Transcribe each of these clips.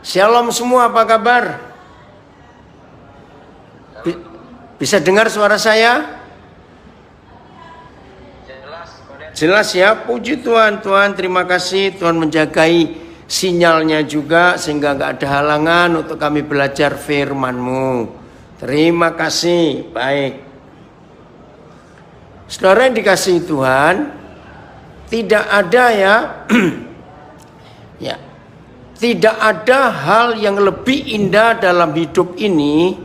Shalom semua, apa kabar? Bisa dengar suara saya? Jelas ya, puji Tuhan. Tuhan terima kasih, Tuhan menjagai sinyalnya juga sehingga nggak ada halangan untuk kami belajar firman-Mu. Terima kasih, baik. Saudara yang dikasihi Tuhan, tidak ada ya, ya, tidak ada hal yang lebih indah dalam hidup ini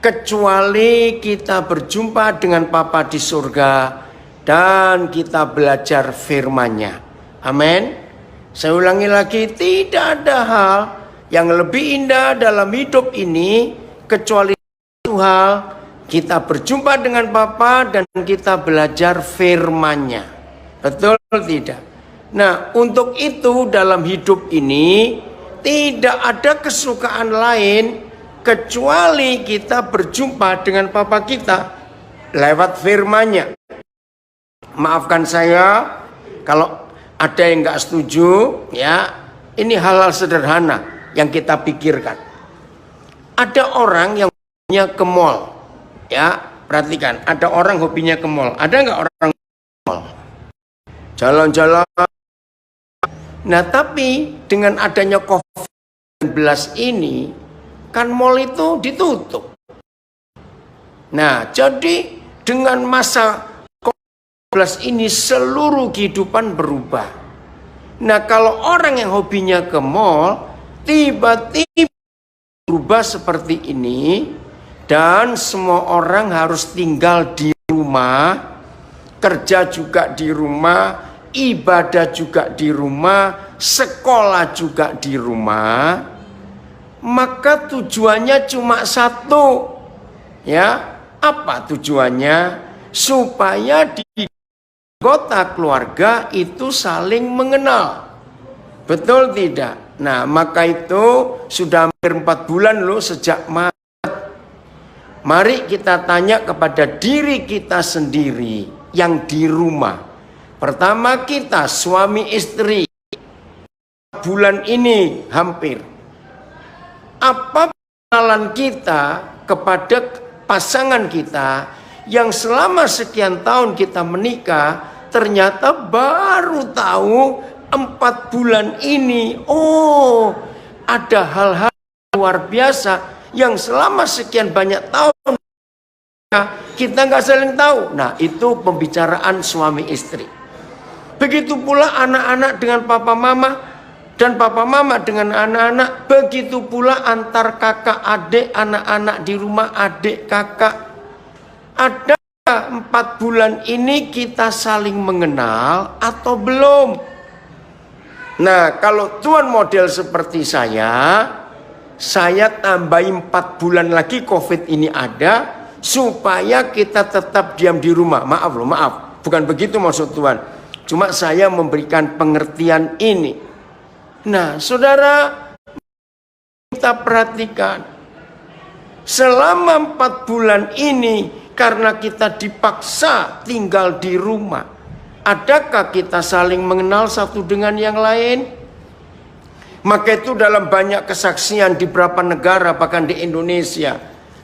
kecuali kita berjumpa dengan Bapa di surga dan kita belajar firman-Nya. Amin. Saya ulangi lagi, tidak ada hal yang lebih indah dalam hidup ini kecuali satu hal, kita berjumpa dengan Bapa dan kita belajar firman-Nya. Betul tidak? Nah, untuk itu dalam hidup ini tidak ada kesukaan lain kecuali kita berjumpa dengan Bapa kita lewat firman-Nya. Maafkan saya kalau ada yang nggak setuju, ya. Ini hal-hal sederhana yang kita pikirkan. Ada orang yang hobinya ke mall, ya. Perhatikan, ada orang hobinya ke mall. Ada nggak orang ke mall? Jalan-jalan. Nah, tapi dengan adanya COVID-19 ini, kan mall itu ditutup. Nah, jadi dengan masa COVID-19 ini seluruh kehidupan berubah. Nah, kalau orang yang hobinya ke mall, tiba-tiba berubah seperti ini, dan semua orang harus tinggal di rumah, kerja juga di rumah, ibadah juga di rumah, sekolah juga di rumah, maka tujuannya cuma satu. Ya, apa tujuannya? Supaya di anggota keluarga itu saling mengenal. Betul tidak? Nah, maka itu sudah hampir 4 bulan loh sejak Maret. Mari kita tanya kepada diri kita sendiri yang di rumah. Pertama kita suami istri bulan ini hampir. Apa pengenalan kita kepada pasangan kita yang selama sekian tahun kita menikah, ternyata baru tahu 4 bulan ini, oh ada hal-hal luar biasa yang selama sekian banyak tahun kita nggak saling tahu. Nah, itu pembicaraan suami istri. Begitu pula anak-anak dengan papa mama dan papa mama dengan anak-anak. Begitu pula antar kakak adik, anak-anak di rumah adik kakak. Ada 4 bulan ini kita saling mengenal atau belum? Nah, kalau Tuhan model seperti saya tambahin 4 bulan lagi COVID ini ada supaya kita tetap diam di rumah. Maaf loh, maaf. Bukan begitu maksud Tuhan. Cuma saya memberikan pengertian ini. Nah, saudara, kita perhatikan. Selama 4 bulan ini, karena kita dipaksa tinggal di rumah, adakah kita saling mengenal satu dengan yang lain? Maka itu dalam banyak kesaksian di beberapa negara, bahkan di Indonesia,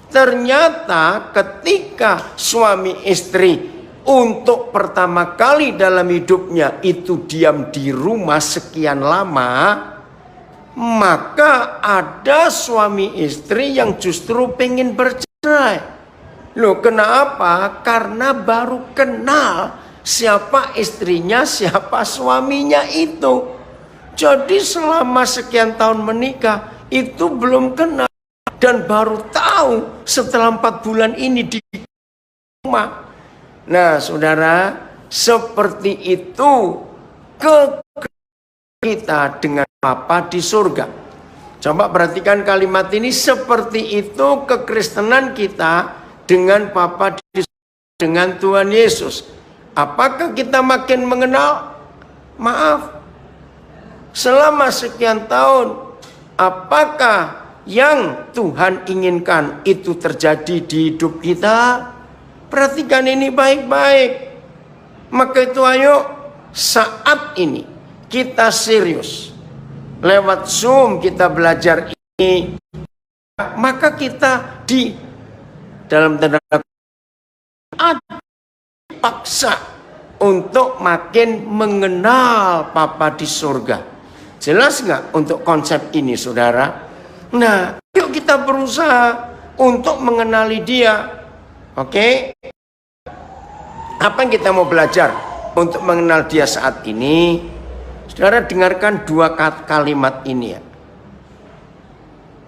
ternyata ketika suami istri untuk pertama kali dalam hidupnya itu diam di rumah sekian lama, maka ada suami istri yang justru pengen bercerai. Loh, kenapa? Karena baru kenal siapa istrinya, siapa suaminya itu. Jadi selama sekian tahun menikah itu belum kenal dan baru tahu setelah 4 bulan ini di rumah. Nah, saudara, seperti itu kita dengan Bapa di surga. Coba perhatikan kalimat ini, seperti itu kekristenan kita dengan Bapa di surga, dengan Tuhan Yesus. Apakah kita makin mengenal? Maaf, selama sekian tahun, apakah yang Tuhan inginkan itu terjadi di hidup kita? Perhatikan ini baik-baik. Maka itu ayo saat ini kita serius lewat Zoom kita belajar ini, maka kita di dalam tanda paksa untuk makin mengenal Papa di surga. Jelas nggak untuk konsep ini, saudara? Nah, yuk kita berusaha untuk mengenali dia. Oke? Apa yang kita mau belajar untuk mengenal dia saat ini? Saudara dengarkan dua kalimat ini ya.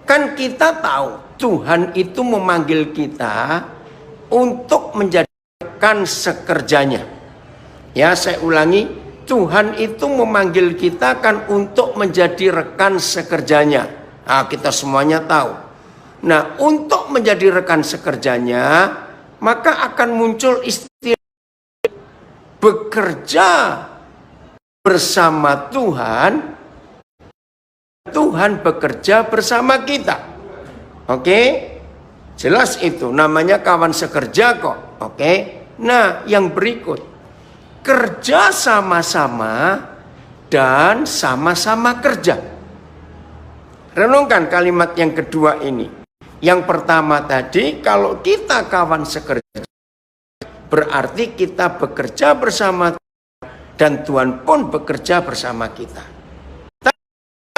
Kan kita tahu Tuhan itu memanggil kita untuk menjadi rekan sekerjanya. Ya, saya ulangi, Tuhan itu memanggil kita kan untuk menjadi rekan sekerjanya. Nah, kita semuanya tahu. Nah, untuk menjadi rekan sekerjanya, maka akan muncul istilah bekerja bersama Tuhan. Tuhan bekerja bersama kita. Oke? Jelas itu namanya kawan sekerja kok. Oke? Nah, yang berikut. Kerja sama-sama dan sama-sama kerja. Renungkan kalimat yang kedua ini. Yang pertama tadi, kalau kita kawan sekerja, berarti kita bekerja bersama Tuhan dan Tuhan pun bekerja bersama kita.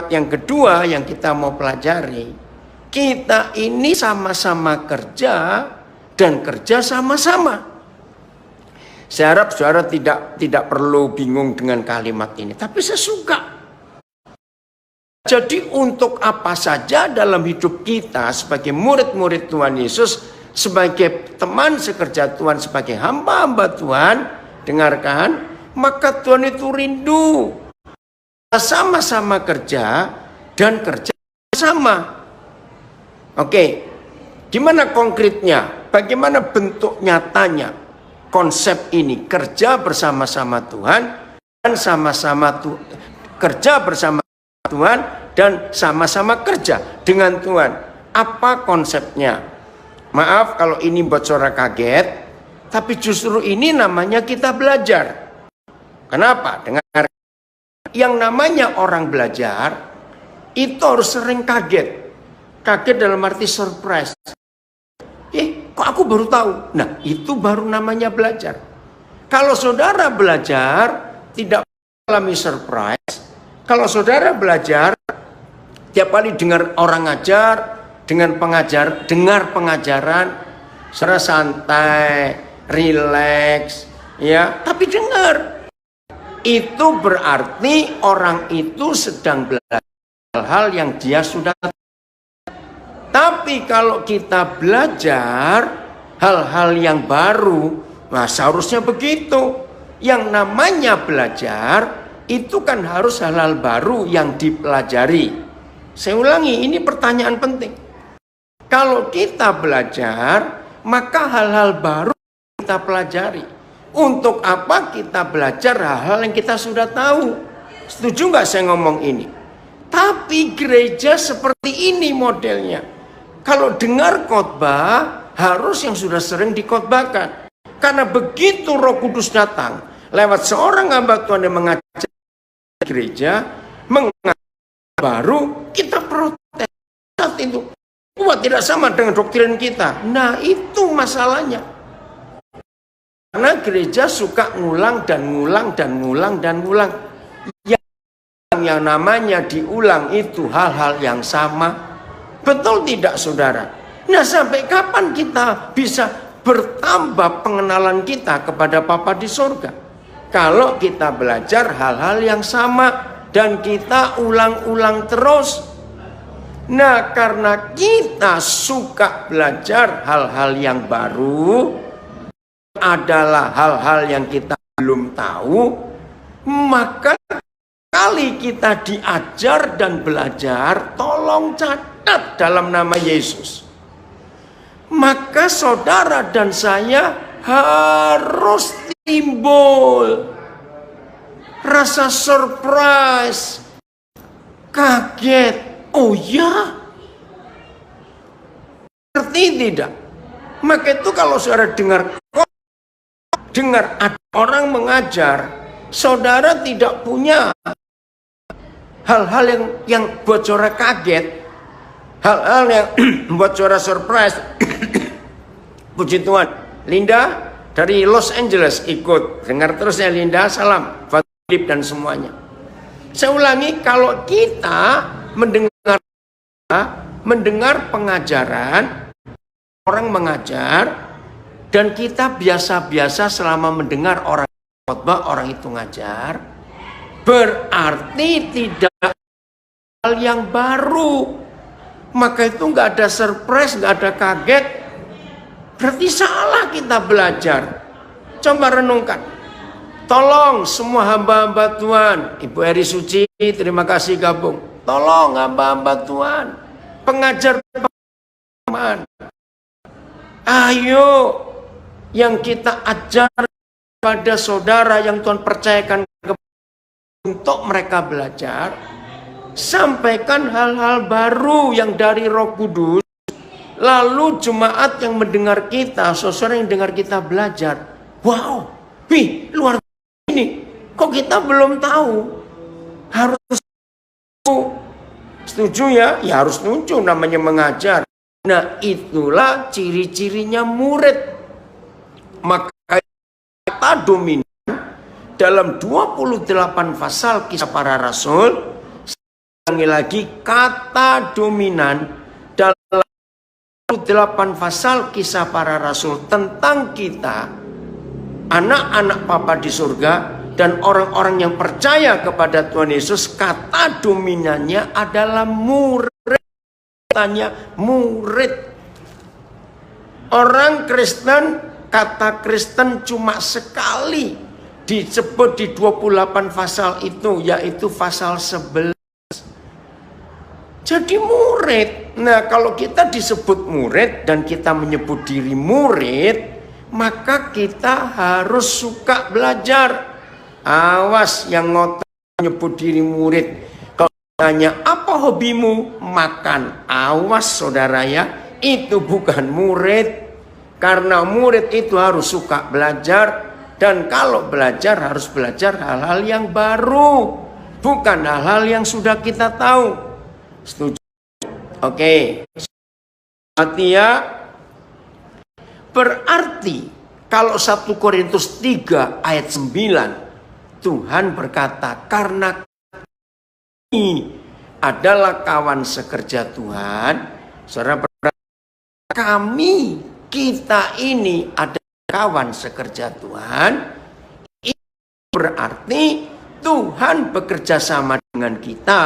Yang kedua yang kita mau pelajari, kita ini sama-sama kerja dan kerja sama-sama. Saya harap saudara tidak perlu bingung dengan kalimat ini, tapi saya suka. Jadi untuk apa saja dalam hidup kita sebagai murid-murid Tuhan Yesus, sebagai teman sekerja Tuhan, sebagai hamba-hamba Tuhan, dengarkan, maka Tuhan itu rindu sama-sama kerja dan kerja sama. Oke, gimana konkretnya? Bagaimana bentuk nyatanya konsep ini? Kerja bersama-sama Tuhan dan sama-sama kerja bersama Tuhan dan sama-sama kerja dengan Tuhan. Apa konsepnya? Maaf kalau ini buat saudara kaget, tapi justru ini namanya kita belajar. Kenapa? Dengar, yang namanya orang belajar itu harus sering kaget. Kaget dalam arti surprise. Kok aku baru tahu? Nah, itu baru namanya belajar. Kalau saudara belajar tidak mengalami surprise, kalau saudara belajar tiap kali dengar orang ngajar, dengar pengajaran, secara santai, rileks, ya. Tapi dengar, itu berarti orang itu sedang belajar hal-hal yang dia sudah tahu. Tapi kalau kita belajar hal-hal yang baru, nah seharusnya begitu. Yang namanya belajar itu kan harus hal-hal baru yang dipelajari. Saya ulangi, ini pertanyaan penting. Kalau kita belajar, maka hal-hal baru kita pelajari. Untuk apa kita belajar hal-hal yang kita sudah tahu? Setuju nggak saya ngomong ini? Tapi gereja seperti ini modelnya. Kalau dengar khotbah, harus yang sudah sering dikhotbahkan. Karena begitu Roh Kudus datang, lewat seorang hamba Tuhan yang mengajar gereja, mengajar baru, kita protes. Saat itu, wah tidak sama dengan doktrin kita. Nah itu masalahnya. Karena gereja suka ngulang dan ngulang dan ngulang dan ngulang. Yang namanya diulang itu hal-hal yang sama. Betul tidak saudara? Nah sampai kapan kita bisa bertambah pengenalan kita kepada Bapa di surga? Kalau kita belajar hal-hal yang sama dan kita ulang-ulang terus. Nah karena kita suka belajar hal-hal yang baru, adalah hal-hal yang kita belum tahu, maka kali kita diajar dan belajar, tolong catat dalam nama Yesus. Maka saudara dan saya harus timbul rasa surprise, kaget. Oh ya, ngerti tidak? Maka itu kalau saudara dengar ada orang mengajar, saudara tidak punya hal-hal yang buat saudara kaget, hal-hal yang buat saudara surprise. Puji Tuhan, Linda dari Los Angeles ikut. Dengar terus ya Linda, salam Philip dan semuanya. Saya ulangi, kalau kita mendengar pengajaran, orang mengajar, dan kita biasa-biasa selama mendengar orang khotbah, orang itu ngajar, berarti tidak hal yang baru. Maka itu nggak ada surprise, nggak ada kaget. Berarti salah kita belajar. Coba renungkan. Tolong semua hamba-hamba Tuhan, Ibu Eri Suci, terima kasih gabung. Tolong hamba-hamba Tuhan, pengajar pemahaman. Ayo, yang kita ajar pada saudara yang Tuhan percayakan untuk mereka belajar, sampaikan hal-hal baru yang dari Roh Kudus. Lalu jemaat yang mendengar kita, saudara yang dengar kita belajar, wow, wih, luar biasa ini. Kok kita belum tahu? Harus setuju ya? Ya harus setuju, namanya mengajar. Nah, itulah ciri-cirinya murid. Maka kata dominan dalam 28 pasal Kisah Para Rasul, sekali lagi kata dominan dalam 28 pasal Kisah Para Rasul tentang kita, anak-anak Bapa di surga dan orang-orang yang percaya kepada Tuhan Yesus, kata dominannya adalah murid. Katanya murid. Orang Kristen, kata Kristen cuma sekali disebut di 28 pasal itu, yaitu pasal 11. Jadi murid. Nah, kalau kita disebut murid dan kita menyebut diri murid, maka kita harus suka belajar. Awas yang ngotot menyebut diri murid. Kalau tanya apa hobimu? Makan. Awas saudara ya, itu bukan murid. Karena murid itu harus suka belajar. Dan kalau belajar harus belajar hal-hal yang baru, bukan hal-hal yang sudah kita tahu. Setuju? Oke. Berarti kalau 1 Korintus 3 ayat 9, Tuhan berkata, karena kami adalah kawan sekerja Tuhan. Saudara berkata, kami, kita ini adalah kawan sekerja Tuhan. Itu berarti Tuhan bekerja sama dengan kita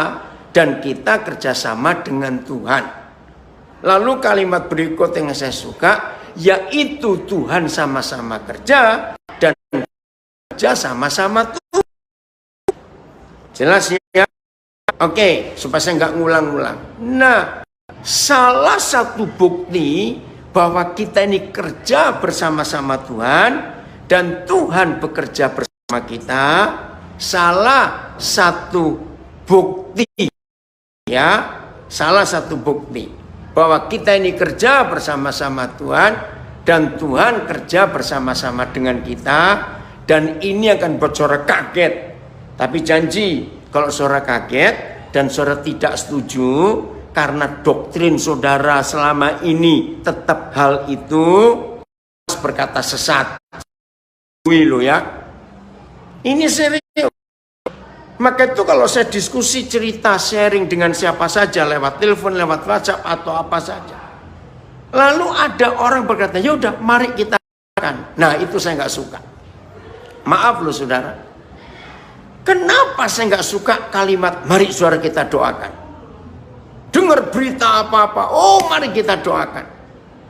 dan kita kerjasama dengan Tuhan. Lalu kalimat berikut yang saya suka, yaitu Tuhan sama-sama kerja dan kerja sama-sama Tuhan. Jelas ya? Oke, supaya saya nggak ngulang-ngulang. Nah, salah satu bukti bahwa kita ini kerja bersama-sama Tuhan dan Tuhan bekerja bersama kita, salah satu bukti ya, salah satu bukti bahwa kita ini kerja bersama-sama Tuhan dan Tuhan kerja bersama-sama dengan kita, dan ini akan buat saudara kaget. Tapi janji, kalau saudara kaget dan saudara tidak setuju karena doktrin saudara selama ini tetap hal itu berkata sesat. Lo ya. Ini serius. Maka itu kalau saya diskusi, cerita, sharing dengan siapa saja, lewat telepon, lewat WhatsApp atau apa saja, lalu ada orang berkata, ya udah, mari kita doakan. Nah, itu saya nggak suka. Maaf loh saudara. Kenapa saya nggak suka kalimat mari saudara kita doakan? Dengar berita apa-apa, oh mari kita doakan.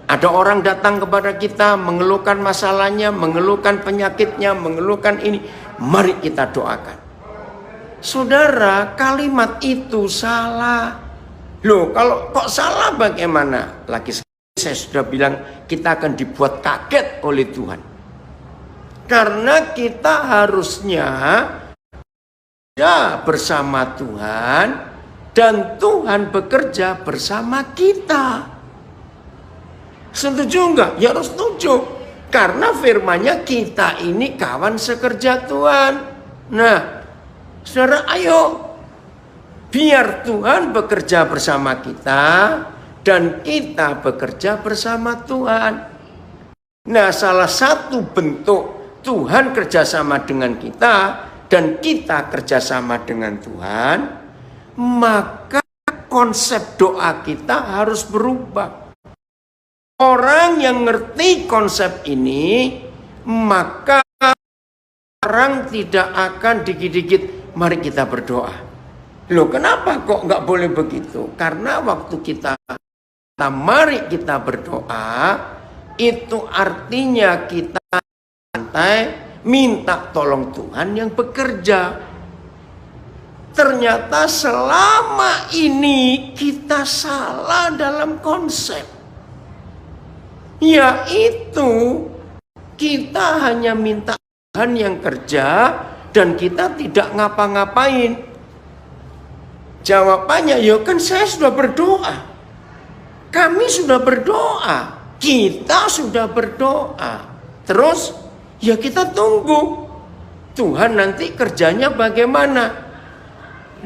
Ada orang datang kepada kita mengeluhkan masalahnya, mengeluhkan penyakitnya, mengeluhkan ini, mari kita doakan. Saudara, kalimat itu salah. Loh, kalau kok salah bagaimana? Lagi saya sudah bilang, kita akan dibuat kaget oleh Tuhan. Karena kita harusnya bekerja bersama Tuhan dan Tuhan bekerja bersama kita. Setuju enggak? Ya harus setuju. Karena firman-Nya kita ini kawan sekerja Tuhan. Nah, saudara, ayo Biar Tuhan bekerja bersama kita dan kita bekerja bersama Tuhan. Nah, salah satu bentuk Tuhan kerjasama dengan kita dan kita kerjasama dengan Tuhan, maka konsep doa kita harus berubah. Orang yang ngerti konsep ini, maka orang tidak akan dikit-dikit mari kita berdoa. Loh, kenapa kok nggak boleh begitu? Karena waktu kita mari kita berdoa, itu artinya kita santai minta tolong Tuhan yang bekerja. Ternyata selama ini kita salah dalam konsep. Yaitu kita hanya minta Tuhan yang kerja dan kita tidak ngapa-ngapain. Jawabannya, ya kan saya sudah berdoa. Kami sudah berdoa. Kita sudah berdoa. Terus ya kita tunggu. Tuhan nanti kerjanya bagaimana?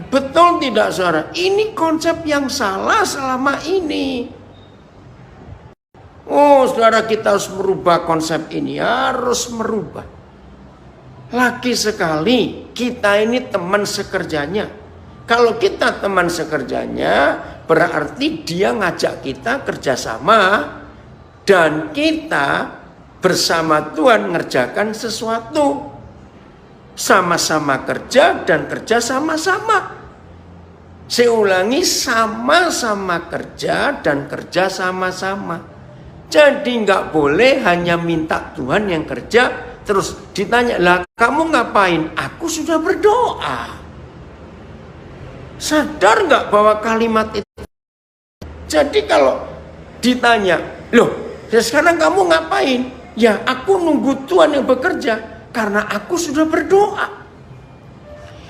Betul tidak saudara? Ini konsep yang salah selama ini. Oh saudara, kita harus merubah konsep ini. Harus merubah. Lagi sekali kita ini teman sekerjanya. Kalau kita teman sekerjanya, berarti dia ngajak kita kerjasama. Dan kita bersama Tuhan ngerjakan sesuatu. Sama-sama kerja dan kerja sama-sama. Saya ulangi, sama-sama kerja dan kerja sama-sama. Jadi nggak boleh hanya minta Tuhan yang kerja, terus ditanya, lah kamu ngapain? Aku sudah berdoa. Sadar nggak bahwa kalimat itu? Jadi kalau ditanya, loh sekarang kamu ngapain? Ya aku nunggu Tuhan yang bekerja, karena aku sudah berdoa.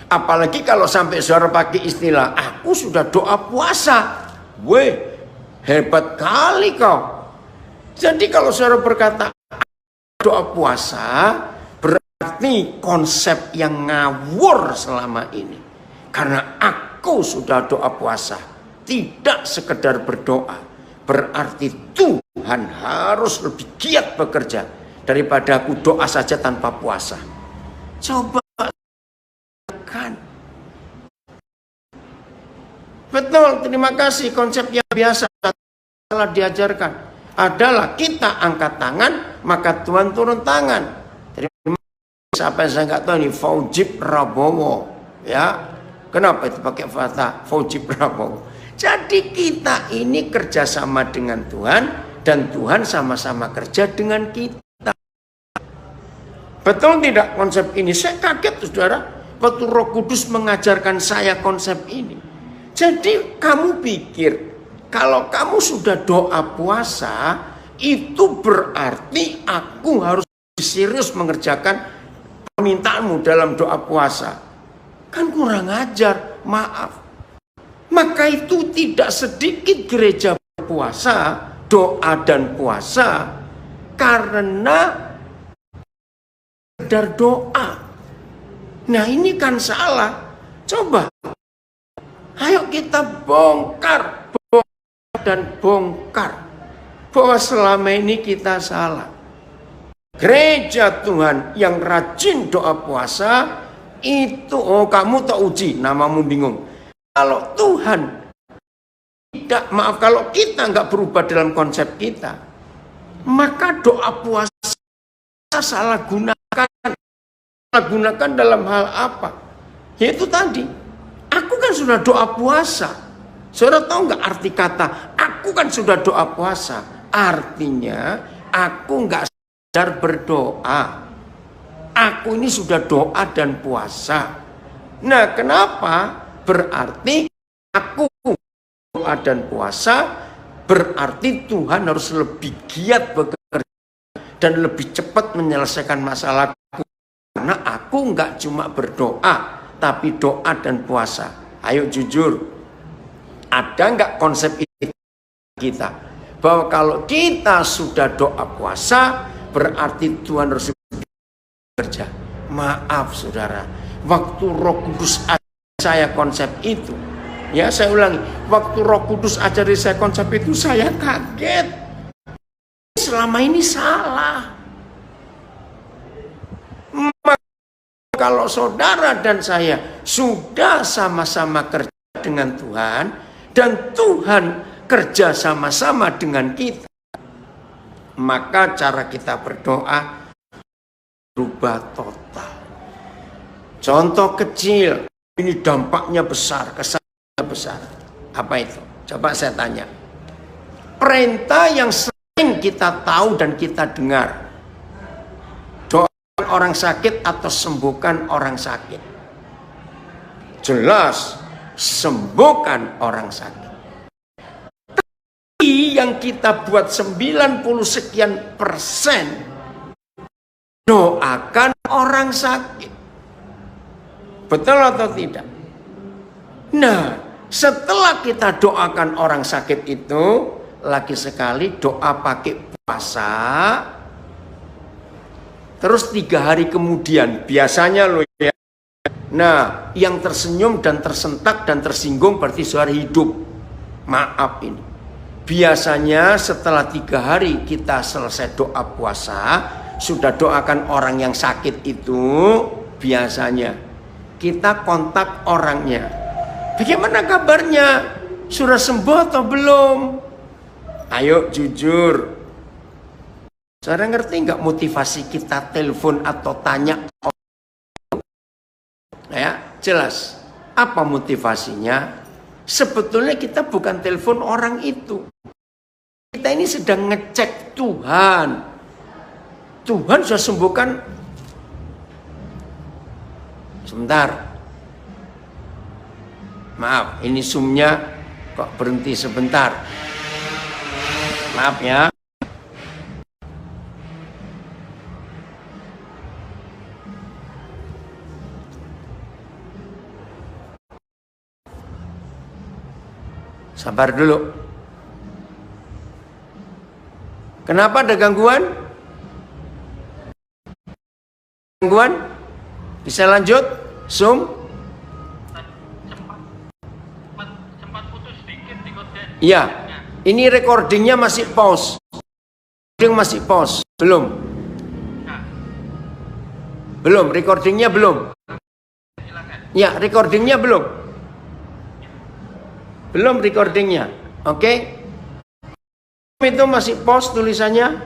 Apalagi kalau sampai saudara pakai istilah, aku sudah doa puasa. Weh, hebat kali kau. Jadi kalau saudara berkata doa puasa, berarti konsep yang ngawur selama ini. Karena aku sudah doa puasa, tidak sekedar berdoa. Berarti Tuhan harus lebih giat bekerja daripada aku doa saja tanpa puasa. Coba kan. Betul, terima kasih. Konsep yang biasa telah diajarkan adalah kita angkat tangan, maka Tuhan turun tangan. Terima kasih. Siapa yang saya nggak tahu nih, Fauji Prabowo, ya. Kenapa itu pakai kata Fauji Prabowo? Jadi kita ini kerjasama dengan Tuhan dan Tuhan sama-sama kerja dengan kita. Betul tidak konsep ini? Saya kaget saudara, waktu Roh Kudus mengajarkan saya konsep ini. Jadi kamu pikir kalau kamu sudah doa puasa, itu berarti aku harus serius mengerjakan permintaanmu dalam doa puasa. Kan kurang ajar, maaf. Maka itu tidak sedikit gereja puasa, doa dan puasa, karena sekedar doa. Nah ini kan salah. Coba, ayo kita bongkar dan bongkar bahwa selama ini kita salah. Gereja Tuhan yang rajin doa puasa itu, oh kamu tak uji, namamu bingung. Kalau Tuhan tidak, maaf, kalau kita nggak berubah dalam konsep kita, maka doa puasa salah gunakan. Salah gunakan dalam hal apa? Yaitu tadi, aku kan sudah doa puasa. Saudara tahu nggak arti kata aku kan sudah doa puasa? Artinya aku nggak sadar berdoa. Aku ini sudah doa dan puasa. Nah kenapa? Berarti aku doa dan puasa, berarti Tuhan harus lebih giat bekerja dan lebih cepat menyelesaikan masalahku. Karena aku nggak cuma berdoa, tapi doa dan puasa. Ayo jujur. Ada nggak konsep itu kita? Bahwa kalau kita sudah doa puasa, berarti Tuhan harus bekerja. Maaf saudara, waktu Roh Kudus ajar saya konsep itu, Ya, saya ulangi. Waktu Roh Kudus ajari saya konsep itu, saya kaget. Selama ini salah. Kalau saudara dan saya sudah sama-sama kerja dengan Tuhan, dan Tuhan kerja sama-sama dengan kita, maka cara kita berdoa berubah total. Contoh kecil, ini dampaknya besar, kesannya besar. Apa itu? Coba saya tanya. Perintah yang sering kita tahu dan kita dengar. Doakan orang sakit atau sembuhkan orang sakit. Jelas, sembuhkan orang sakit. Tapi yang kita buat 90 sekian persen, doakan orang sakit. Betul atau tidak? Nah, setelah kita doakan orang sakit itu, lagi sekali doa pakai puasa. Terus 3 hari kemudian, biasanya loh ya. Nah, yang tersenyum dan tersentak dan tersinggung berarti suara hidup. Maaf ini. Biasanya setelah 3 hari kita selesai doa puasa, sudah doakan orang yang sakit itu, biasanya kita kontak orangnya. Bagaimana kabarnya? Sudah sembuh atau belum? Ayo jujur. Saudara ngerti nggak motivasi kita telepon atau tanya? Ya, jelas. Apa motivasinya? Sebetulnya kita bukan telepon orang itu. Kita ini sedang ngecek Tuhan. Tuhan sudah sembuhkan. Sebentar. Maaf, ini zoomnya kok berhenti sebentar. Maaf ya. Sabar dulu. Kenapa ada gangguan? Gangguan? Bisa lanjut? Zoom? Sempat putus sedikit di konten. Iya. Ini recordingnya masih pause. Recording masih pause. Belum? Belum, recordingnya belum. Ya, recordingnya belum. Belum recordingnya. Oke? Itu masih pause tulisannya.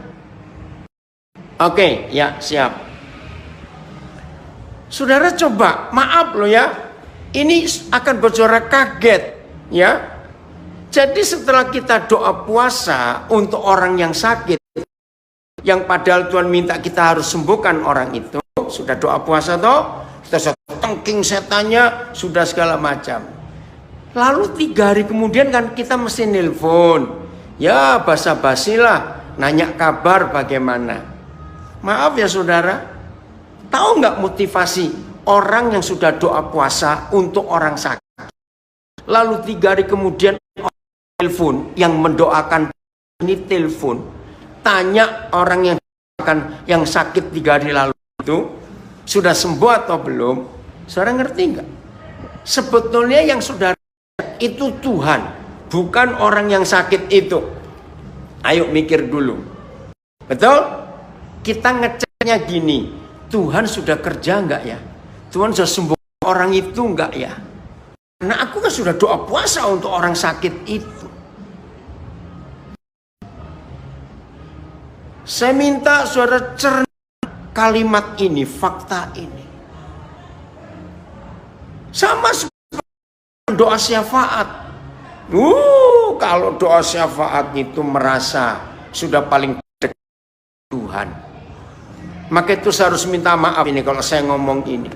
Oke, ya siap. Saudara coba, maaf loh ya. Ini akan bersuara kaget ya. Jadi setelah kita doa puasa untuk orang yang sakit, yang padahal Tuhan minta kita harus sembuhkan orang itu, sudah doa puasa toh, kita tengking setannya, sudah segala macam. Lalu 3 hari kemudian kan kita mesti nelpon. Ya basa-basi lah, nanya kabar bagaimana. Maaf ya saudara, tahu nggak motivasi orang yang sudah doa puasa untuk orang sakit, lalu 3 hari kemudian telepon, yang mendoakan ini telepon, tanya orang yang doakan yang sakit 3 hari lalu itu sudah sembuh atau belum? Saudara ngerti nggak? Sebetulnya yang sudah itu Tuhan, bukan orang yang sakit itu. Ayo mikir dulu. Betul? Kita ngeceknya gini, Tuhan sudah kerja enggak ya? Tuhan sudah sembuh orang itu enggak ya? Karena aku kan sudah doa puasa untuk orang sakit itu. Saya minta saudara cerna kalimat ini, fakta ini. Sama seperti doa syafaat. Kalau doa syafaat itu merasa sudah paling dekat Tuhan, maka itu saya harus minta maaf ini kalau saya ngomong ini.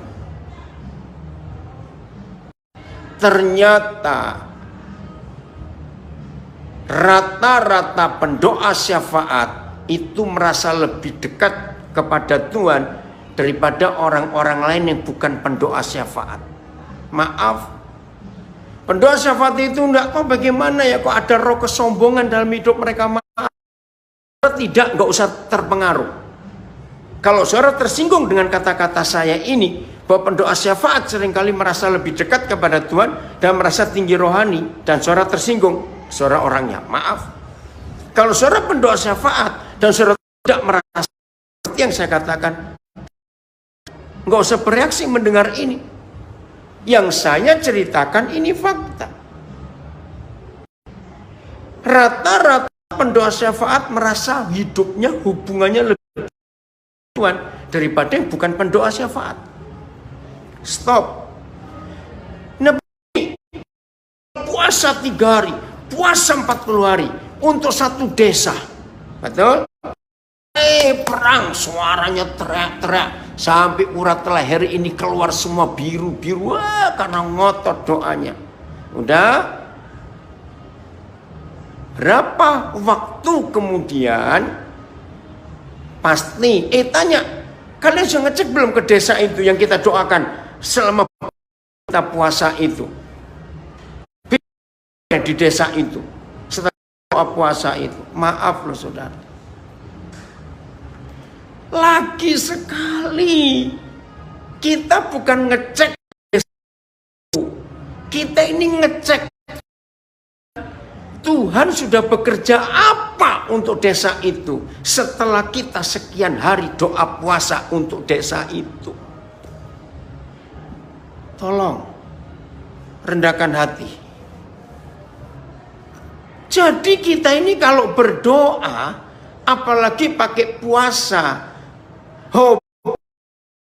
Ternyata rata-rata pendoa syafaat itu merasa lebih dekat kepada Tuhan daripada orang-orang lain yang bukan pendoa syafaat. Maaf, pendoa syafaat itu enggak, kok bagaimana ya, kok ada roh kesombongan dalam hidup mereka. Maaf, enggak usah terpengaruh. Kalau saudara tersinggung dengan kata-kata saya ini, bahwa pendoa syafaat seringkali merasa lebih dekat kepada Tuhan dan merasa tinggi rohani, dan saudara tersinggung, saudara orangnya. Maaf, kalau saudara pendoa syafaat dan saudara tidak merasa seperti yang saya katakan, nggak usah bereaksi mendengar ini. Yang saya ceritakan ini fakta. Rata-rata pendoa syafaat merasa hidupnya, hubungannya lebih Tuhan daripada yang bukan pendoa syafaat. Stop. Nabi puasa 3 hari, puasa 40 hari untuk satu desa. Betul? Perang, suaranya teriak-teriak sampai urat leher ini keluar semua biru-biru karena ngotot doanya. Udah. Berapa waktu kemudian pasti tanya, kalian sudah ngecek belum ke desa itu yang kita doakan selama kita puasa itu? Di desa itu setelah doa puasa itu, maaf loh saudara, lagi sekali kita bukan ngecek desa itu, kita ini ngecek Tuhan sudah bekerja apa untuk desa itu setelah kita sekian hari doa puasa untuk desa itu. Tolong rendahkan hati. Jadi kita ini kalau berdoa, apalagi pakai puasa,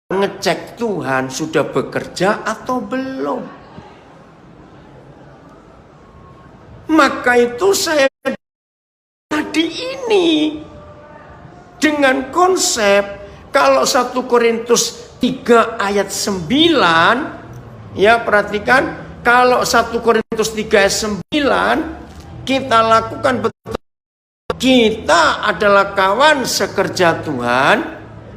ngecek Tuhan sudah bekerja atau belum. Maka itu saya tadi ini dengan konsep kalau 1 Korintus 3 ayat 9, ya perhatikan, kalau 1 Korintus 3 ayat 9 kita lakukan betul, kita adalah kawan sekerja Tuhan,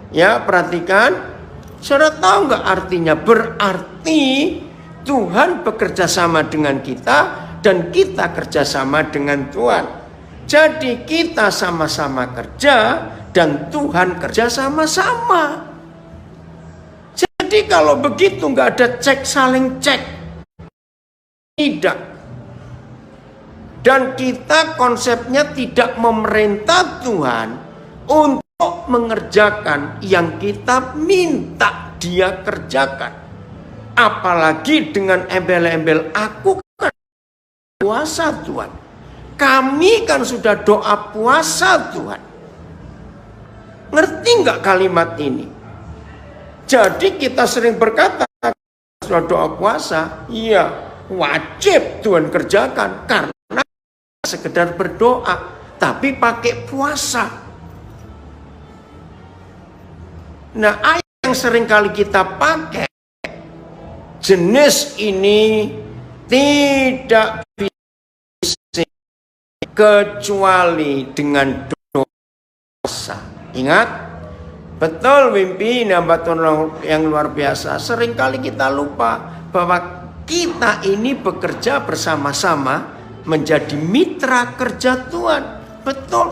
ya perhatikan, saudara tahu nggak artinya? Berarti Tuhan bekerja sama dengan kita dan kita kerjasama dengan Tuhan. Jadi kita sama-sama kerja dan Tuhan kerja sama-sama. Jadi kalau begitu nggak ada cek saling cek, tidak. Dan kita konsepnya tidak memerintah Tuhan untuk mengerjakan yang kita minta Dia kerjakan. Apalagi dengan embel-embel aku puasa Tuhan. Kami kan sudah doa puasa Tuhan. Ngerti nggak kalimat ini? Jadi kita sering berkata sudah doa puasa, iya wajib Tuhan kerjakan karena sekedar berdoa, tapi pakai puasa. Nah, ayat yang sering kali kita pakai jenis ini tidak bisa kecuali dengan dosa. Ingat, betul mimpi nambah yang luar biasa. Seringkali kita lupa bahwa kita ini bekerja bersama-sama menjadi mitra kerja Tuhan. Betul.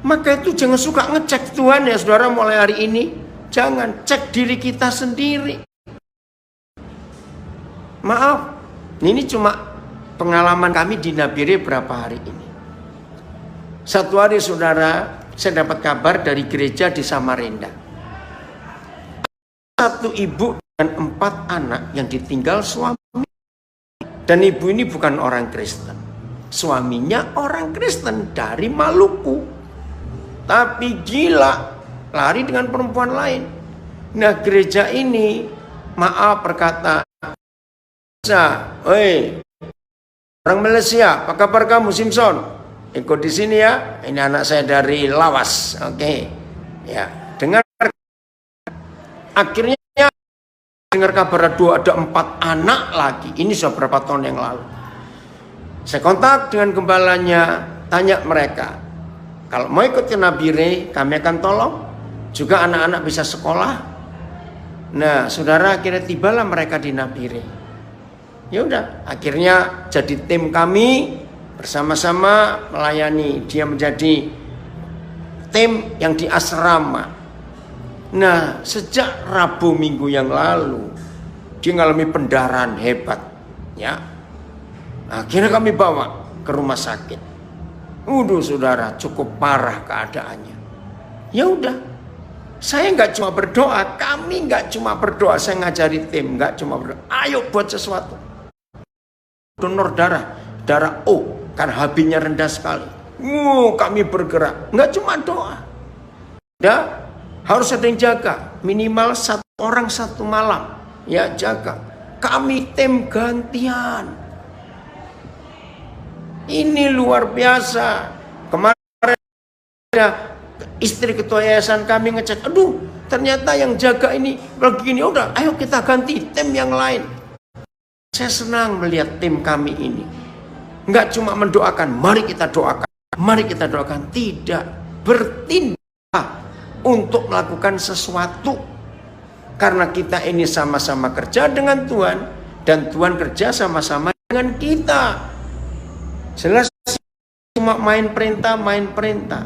Maka itu jangan suka ngecek Tuhan ya saudara mulai hari ini. Jangan, cek diri kita sendiri. Maaf, ini cuma pengalaman kami di Nabire berapa hari ini. Satu hari saudara, saya dapat kabar dari gereja di Samarinda. Satu ibu dan 4 anak yang ditinggal suami. Dan ibu ini bukan orang Kristen. Suaminya orang Kristen dari Maluku. Tapi gila, lari dengan perempuan lain. Nah gereja ini, maaf berkata, orang Malaysia, apa kabar kamu Simpson? Ikut di sini ya. Ini anak saya dari Lawas. Oke. Ya, dengar. Akhirnya dengar kabar ada 4 anak lagi. Ini sudah berapa tahun yang lalu. Saya kontak dengan gembalanya, tanya mereka, kalau mau ikut ke Nabire, kami akan tolong. Juga anak-anak bisa sekolah. Nah, saudara, akhirnya tibalah mereka di Nabire. Ya udah, akhirnya jadi tim kami bersama-sama melayani. Dia menjadi tim yang di asrama. Nah, sejak Rabu minggu yang lalu dia mengalami pendarahan hebat, ya. Akhirnya kami bawa ke rumah sakit. Saudara, cukup parah keadaannya. Ya udah, saya nggak cuma berdoa, kami nggak cuma berdoa, saya ngajari tim nggak cuma berdoa. Ayo buat sesuatu. Donor darah O, karena HB-nya rendah sekali. Kami bergerak, nggak cuma doa. Ya, harus ada yang jaga, minimal 1 orang 1 malam, ya jaga. Kami tim gantian. Ini luar biasa. Kemarin ada istri ketua yayasan kami ngecek, ternyata yang jaga ini begini. Udah, ayo kita ganti tim yang lain. Saya senang melihat tim kami ini. Nggak cuma mendoakan, mari kita doakan, mari kita doakan. Tidak, bertindak untuk melakukan sesuatu. Karena kita ini sama-sama kerja dengan Tuhan, dan Tuhan kerja sama-sama dengan kita. Jelas cuma main perintah.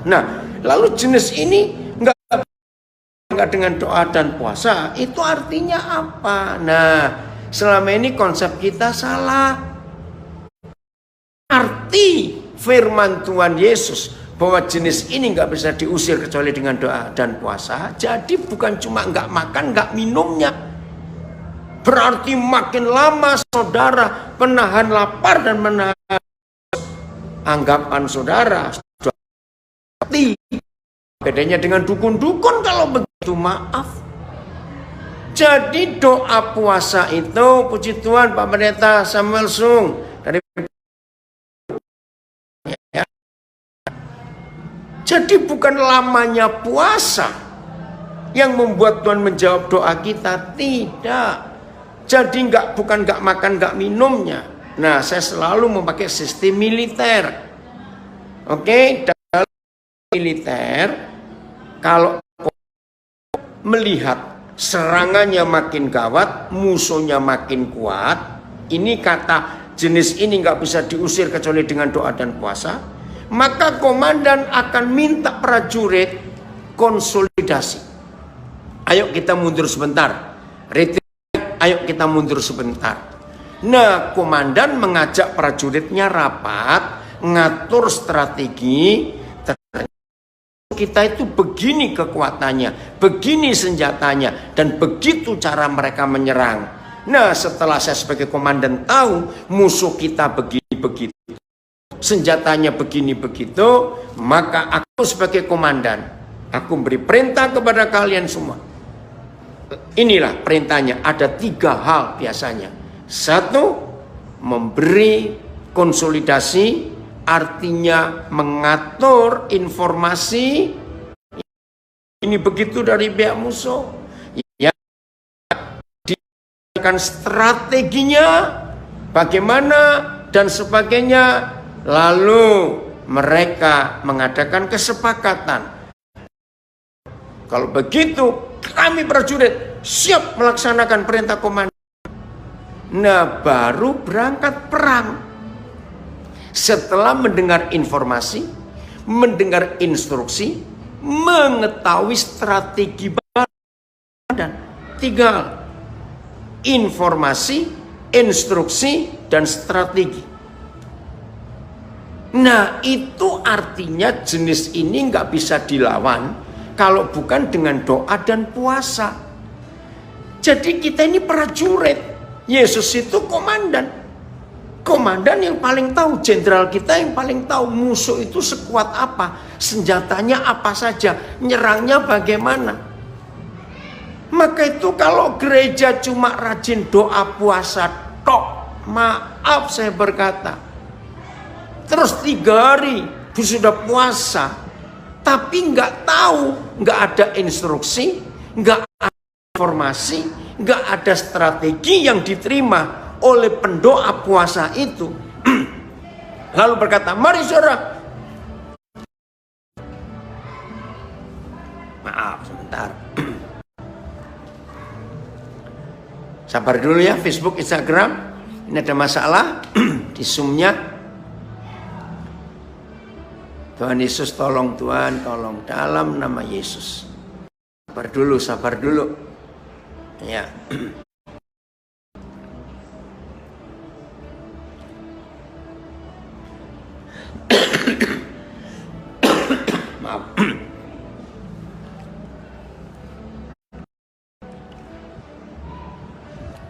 Nah, lalu jenis ini enggak dengan doa dan puasa, itu artinya apa? Nah, selama ini konsep kita salah. Arti firman Tuhan Yesus bahwa jenis ini nggak bisa diusir kecuali dengan doa dan puasa. Jadi bukan cuma nggak makan, nggak minumnya. Berarti makin lama saudara menahan lapar dan menahan anggapan saudara. Bedanya dengan dukun-dukun kalau begitu, maaf. Jadi doa puasa itu, puji Tuhan Pak Pendeta Samuel Sung dari Jadi bukan lamanya puasa yang membuat Tuhan menjawab doa kita, tidak. Jadi bukan nggak makan, nggak minumnya. Nah, saya selalu memakai sistem militer. Oke, dalam militer, kalau melihat serangannya makin gawat, musuhnya makin kuat, ini kata jenis ini nggak bisa diusir kecuali dengan doa dan puasa. Maka komandan akan minta prajurit konsolidasi. Ayo kita mundur sebentar. Retreat, ayo kita mundur sebentar. Nah, komandan mengajak prajuritnya rapat, ngatur strategi. Kita itu begini kekuatannya, begini senjatanya, dan begitu cara mereka menyerang. Nah, setelah saya sebagai komandan tahu musuh kita begini begitu, senjatanya begini begitu, maka aku sebagai komandan, aku beri perintah kepada kalian semua. Inilah perintahnya, ada 3 hal biasanya. 1, memberi konsolidasi, artinya mengatur informasi ini begitu dari pihak musuh, ya, diakan strateginya bagaimana dan sebagainya. Lalu mereka mengadakan kesepakatan. Kalau begitu, kami prajurit siap melaksanakan perintah komandan. Nah, baru berangkat perang. Setelah mendengar informasi, mendengar instruksi, mengetahui strategi badan. 3 hal. Informasi, instruksi, dan strategi. Nah, itu artinya jenis ini nggak bisa dilawan kalau bukan dengan doa dan puasa. Jadi kita ini prajurit, Yesus itu komandan. Komandan yang paling tahu, jenderal kita yang paling tahu musuh itu sekuat apa, senjatanya apa saja, nyerangnya bagaimana. Maka itu kalau gereja cuma rajin doa puasa tok, maaf saya berkata, terus 3 hari sudah puasa, tapi nggak tahu, nggak ada instruksi, nggak ada informasi, nggak ada strategi yang diterima oleh pendoa puasa itu. Lalu berkata, mari saudara. Maaf sebentar. Sabar dulu ya, Facebook, Instagram. Ini ada masalah di Zoom-nya. Tuhan Yesus tolong, Tuhan tolong, dalam nama Yesus. sabar dulu. Ya. Maaf.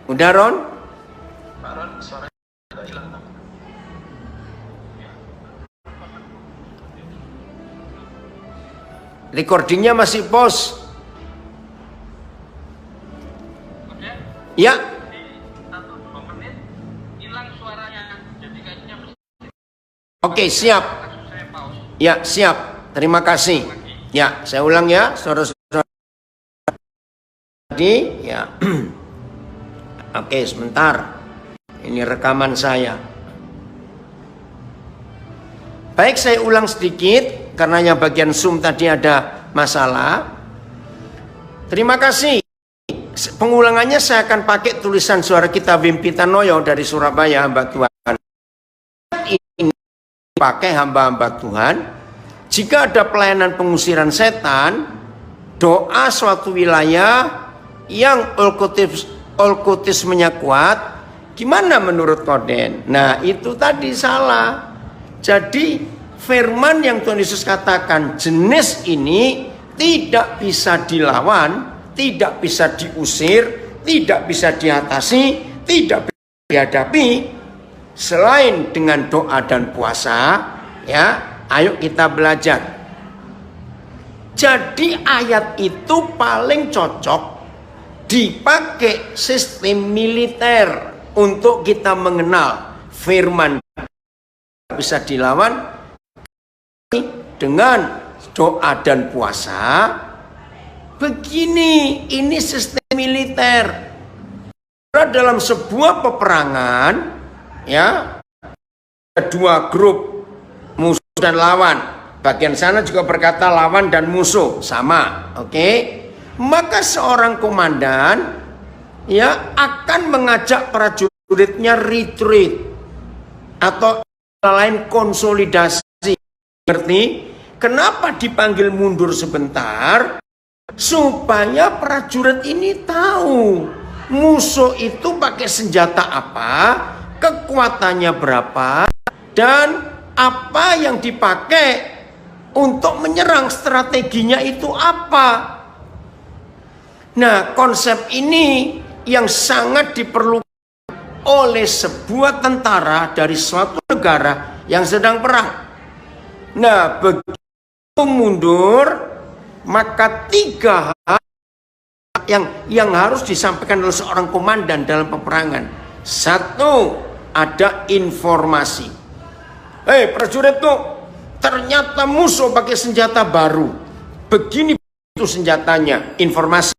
Udah, Ron? Pak Ron, suaranya agak hilang. Recordingnya masih pause. Oke. Ya. 1-2 menit hilang suaranya. Jadi kayaknya Oke, siap. saya pause. Ya, siap. Terima kasih. Ya, saya ulang ya, saudara-saudara. Tadi, ya. Oke, sebentar. Ini rekaman saya. Baik, saya ulang sedikit karena yang bagian Zoom tadi ada masalah. Terima kasih. Pengulangannya saya akan pakai tulisan suara kita Wim Pitanoyo dari Surabaya, hamba Tuhan. Ini pakai hamba-hamba Tuhan. Jika ada pelayanan pengusiran setan, doa suatu wilayah yang okkultismenya kuat, gimana menurut Koden? Nah, itu tadi salah. Jadi firman yang Tuhan Yesus katakan, jenis ini tidak bisa dilawan, tidak bisa diusir, tidak bisa diatasi, tidak bisa dihadapi selain dengan doa dan puasa. Ya, ayo kita belajar. Jadi ayat itu paling cocok dipakai sistem militer untuk kita mengenal firman bisa dilawan dengan doa dan puasa. Begini, ini sistem militer. Dalam sebuah peperangan, ya, dua grup musuh dan lawan. Bagian sana juga berkata lawan dan musuh sama, oke? Maka seorang komandan, ya, akan mengajak prajuritnya retreat atau lain konsolidasi. Ngerti? Kenapa dipanggil mundur sebentar? Supaya prajurit ini tahu musuh itu pakai senjata apa, kekuatannya berapa, dan apa yang dipakai untuk menyerang, strateginya itu apa. Nah, konsep ini yang sangat diperlukan oleh sebuah tentara dari suatu negara yang sedang perang. Nah, begitu mundur, maka 3 hal yang harus disampaikan oleh seorang komandan dalam peperangan. 1, ada informasi. Prajuritku, ternyata musuh pakai senjata baru. Begini itu senjatanya, informasi.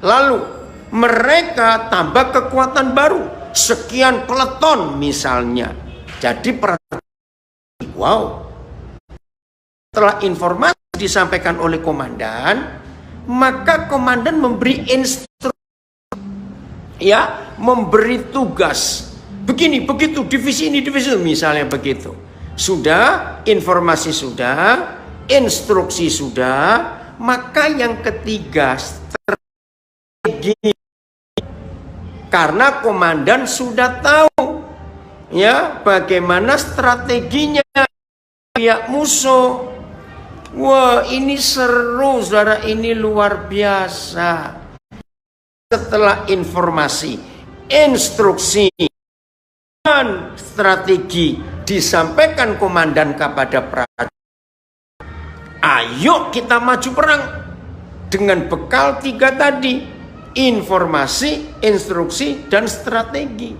Lalu mereka tambah kekuatan baru, sekian peleton misalnya. Jadi wow. Setelah informasi disampaikan oleh komandan, maka komandan memberi instruksi, ya, memberi tugas. Begini, begitu, divisi ini, divisi itu, misalnya begitu. Sudah, informasi sudah, instruksi sudah, maka yang ketiga, strategi. Karena komandan sudah tahu, ya, bagaimana strateginya pihak musuh. Wah, ini seru, saudara, ini luar biasa. Setelah informasi, instruksi, dan strategi disampaikan komandan kepada prajurit, ayo kita maju perang dengan bekal 3 tadi: informasi, instruksi, dan strategi.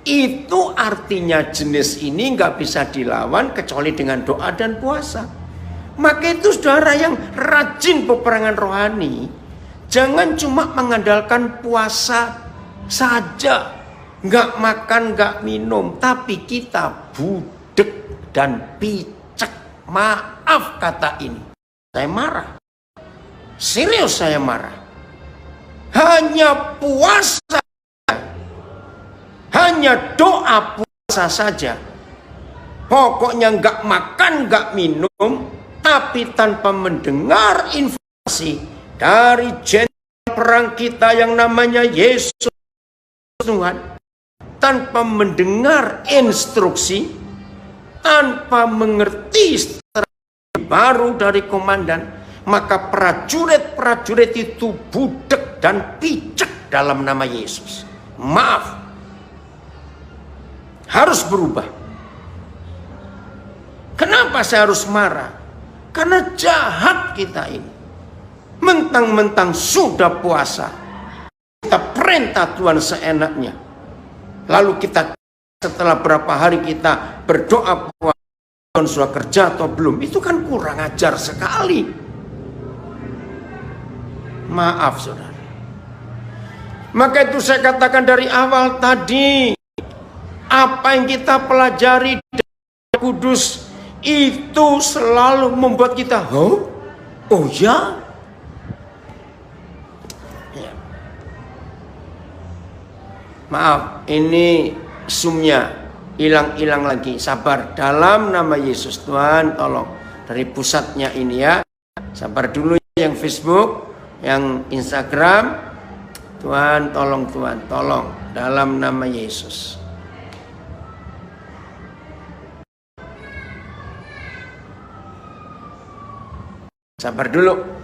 Itu artinya jenis ini nggak bisa dilawan kecuali dengan doa dan puasa. Maka itu saudara yang rajin peperangan rohani, jangan cuma mengandalkan puasa saja, nggak makan, nggak minum, tapi kita budek dan picek. Maaf kata ini, saya marah, serius saya marah. Hanya puasa, hanya doa puasa saja, pokoknya nggak makan, nggak minum, tapi tanpa mendengar informasi, dari jenderal perang kita yang namanya Yesus Tuhan, tanpa mendengar instruksi, tanpa mengerti strategi baru dari komandan, maka prajurit-prajurit itu budek dan picek dalam nama Yesus. Maaf, harus berubah. Kenapa saya harus marah? Karena jahat kita ini. Mentang-mentang sudah puasa, kita perintah Tuhan seenaknya. Lalu kita setelah berapa hari kita berdoa puasa, Tuhan sudah kerja atau belum? Itu kan kurang ajar sekali. Maaf saudara. Maka itu saya katakan dari awal tadi, apa yang kita pelajari dari Kudus itu selalu membuat kita, oh ya? Maaf, ini zoomnya hilang lagi. Sabar, dalam nama Yesus. Tuhan tolong dari pusatnya ini ya. Sabar dulu yang Facebook, yang Instagram. Tuhan tolong dalam nama Yesus. Sabar dulu.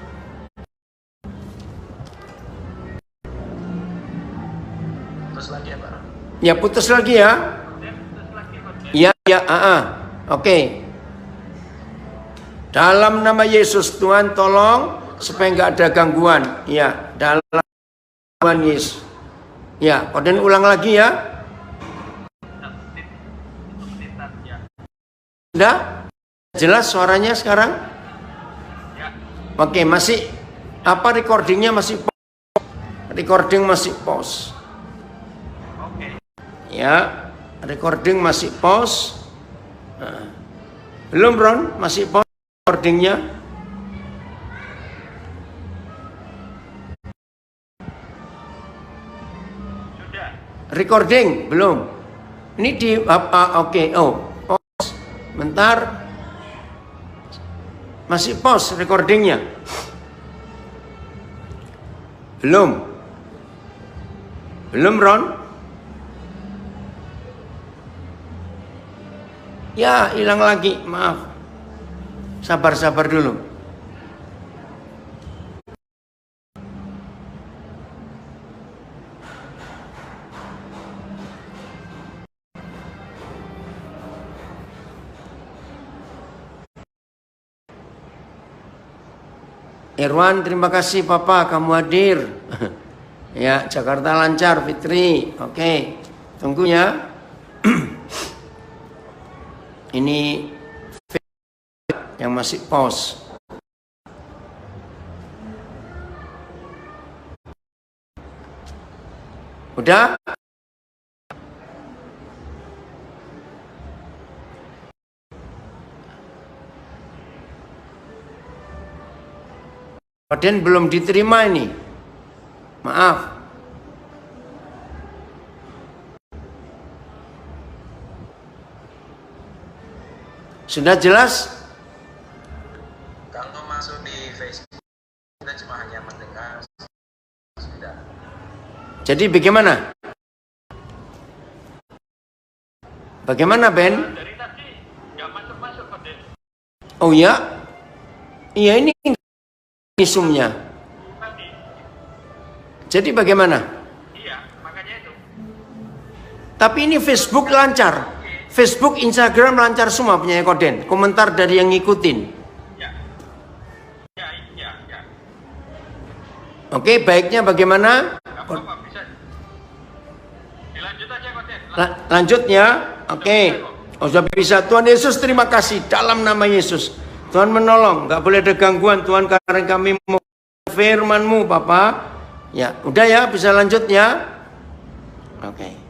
Ya putus lagi ya. Ya, Oke. Dalam nama Yesus, Tuhan tolong supaya nggak ada gangguan. Ya, dalam nama Yesus. Ya, kemudian ulang lagi ya. Sudah? Jelas suaranya sekarang? Oke, masih apa recordingnya masih pause. Recording masih pause. Ya, recording masih pause. Nah, belum Ron, masih pause recordingnya. Sudah. Recording belum. Ini di oke. Pause. Bentar. Masih pause recordingnya. Belum Ron. Ya, hilang lagi, maaf. Sabar dulu. Irwan, terima kasih Papa, kamu hadir. Ya, Jakarta lancar, Fitri. Oke, tunggu ya. Ini yang masih pause. Udah? Kemudian belum diterima ini. Maaf. Sudah jelas? Kalau masuk di Facebook, kita cuma hanya mendengar. Sudah. Jadi bagaimana? Bagaimana Ben? Dari tadi nggak masuk Pak Den. Oh ya? Iya ini zoom-nya. Jadi bagaimana? Iya, makanya itu. Tapi ini Facebook lancar. Facebook, Instagram lancar semua punya Koden. Komentar dari yang ngikutin. Ya. Oke, baiknya bagaimana? Apa bisa? Dilanjut aja Koden. Lanjutnya, oke. Oh, sudah bisa. Tuhan Yesus terima kasih dalam nama Yesus. Tuhan menolong, nggak boleh ada gangguan Tuhan karena kami mau firman-Mu, Papa. Ya, udah ya, bisa lanjut ya. Oke.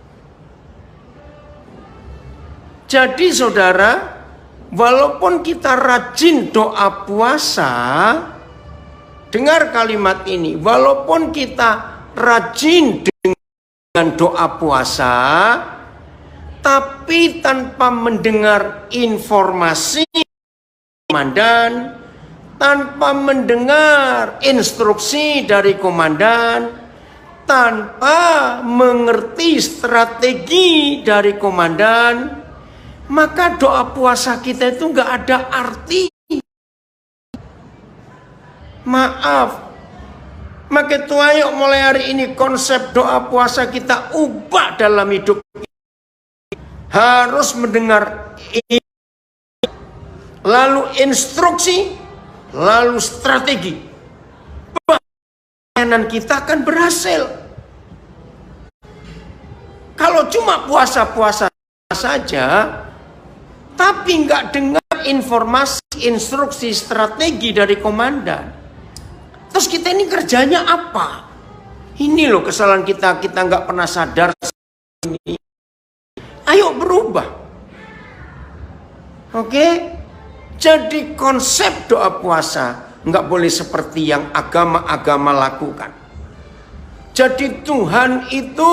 Jadi saudara, walaupun kita rajin doa puasa, dengar kalimat ini, walaupun kita rajin dengan doa puasa, tapi tanpa mendengar informasi komandan, tanpa mendengar instruksi dari komandan, tanpa mengerti strategi dari komandan, maka doa puasa kita itu nggak ada arti. Maaf, maka itu ayo mulai hari ini konsep doa puasa kita ubah dalam hidup. Harus mendengar ini, lalu instruksi, lalu strategi. Pelayanan kita akan berhasil. Kalau cuma puasa-puasa saja, tapi nggak dengar informasi, instruksi, strategi dari komandan, terus kita ini kerjanya apa? Ini loh kesalahan kita nggak pernah sadar. Ini. Ayo berubah. Oke? Jadi konsep doa puasa nggak boleh seperti yang agama-agama lakukan. Jadi Tuhan itu,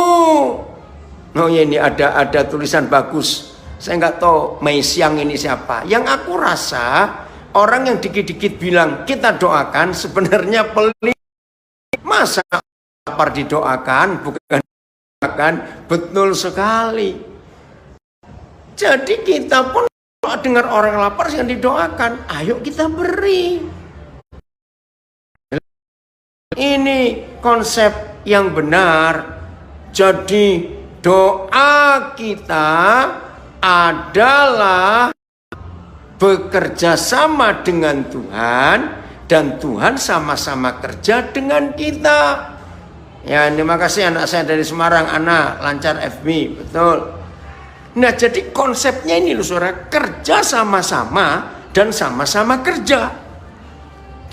oh ya ini ada tulisan bagus. Saya nggak tahu Mei Siang ini siapa. Yang aku rasa orang yang dikit-dikit bilang kita doakan sebenarnya pelit. Masa lapar didoakan, bukan doakan? Betul sekali. Jadi kita pun dengar orang lapar yang didoakan, ayo kita beri. Ini konsep yang benar. Jadi doa kita adalah bekerja sama dengan Tuhan, dan Tuhan sama-sama kerja dengan kita. Ya, terima kasih anak saya dari Semarang, Ana, lancar FB, betul. Nah, jadi konsepnya ini loh saudara, kerja sama-sama dan sama-sama kerja.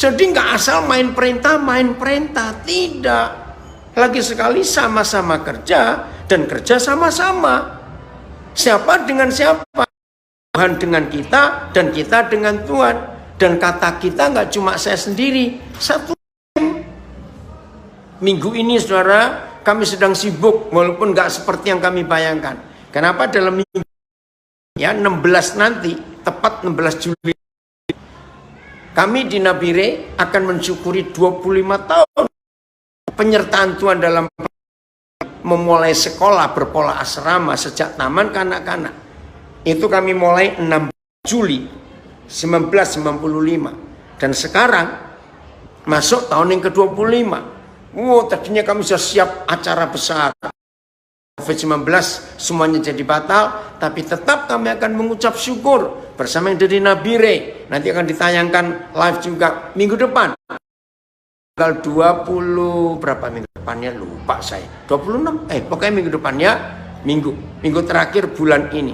Jadi nggak asal main perintah, tidak. Lagi sekali sama-sama kerja dan kerja sama-sama. Siapa dengan siapa? Tuhan dengan kita dan kita dengan Tuhan. Dan kata kita nggak cuma saya sendiri, satu tim. Minggu ini saudara, kami sedang sibuk walaupun nggak seperti yang kami bayangkan. Kenapa dalam minggu ya 16 nanti, tepat 16 Juli, kami di Nabire akan mensyukuri 25 tahun penyertaan Tuhan dalam memulai sekolah berpola asrama sejak taman kanak-kanak. Itu kami mulai 6 Juli 1995. Dan sekarang masuk tahun yang ke-25. Wow, tadinya kami sudah siap acara besar. COVID-19 semuanya jadi batal, tapi tetap kami akan mengucap syukur bersama yang dari Nabire. Nanti akan ditayangkan live juga minggu depan. Tanggal 20 berapa minggu depannya lupa saya. 26 pokoknya minggu depannya, minggu terakhir bulan ini.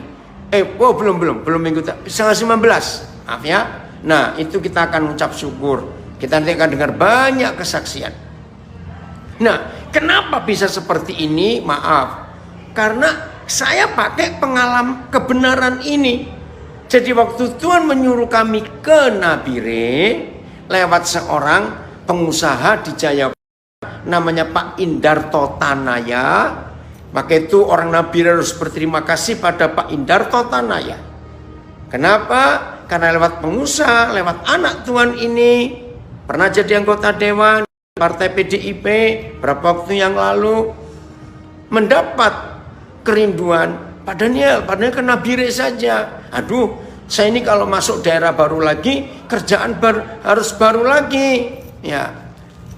Belum minggu tanggal 19. Maaf ya. Nah, itu kita akan mengucap syukur. Kita nanti akan dengar banyak kesaksian. Nah, kenapa bisa seperti ini? Maaf. Karena saya pakai pengalaman kebenaran ini. Jadi waktu Tuhan menyuruh kami ke Nabire lewat seorang pengusaha di Jayapura namanya Pak Indarto Tanaya. Maka itu orang Nabire harus berterima kasih pada Pak Indarto Tanaya. Kenapa? Karena lewat pengusaha, lewat anak Tuhan ini pernah jadi anggota dewan Partai PDIP berapa waktu yang lalu, mendapat kerinduan Pak Daniel ke Nabire saja. Aduh, saya ini kalau masuk daerah baru lagi, kerjaan harus baru lagi. Ya,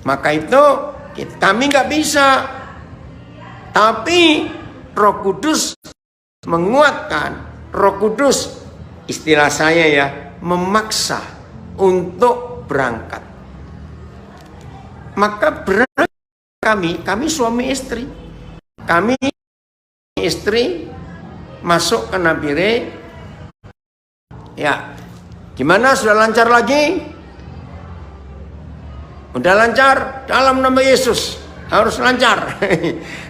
maka itu kami nggak bisa. Tapi Roh Kudus menguatkan, Roh Kudus istilah saya ya, memaksa untuk berangkat. Maka berangkat kami suami istri. Kami istri masuk ke Nabire. Ya, gimana, sudah lancar lagi? Udah lancar, dalam nama Yesus harus lancar.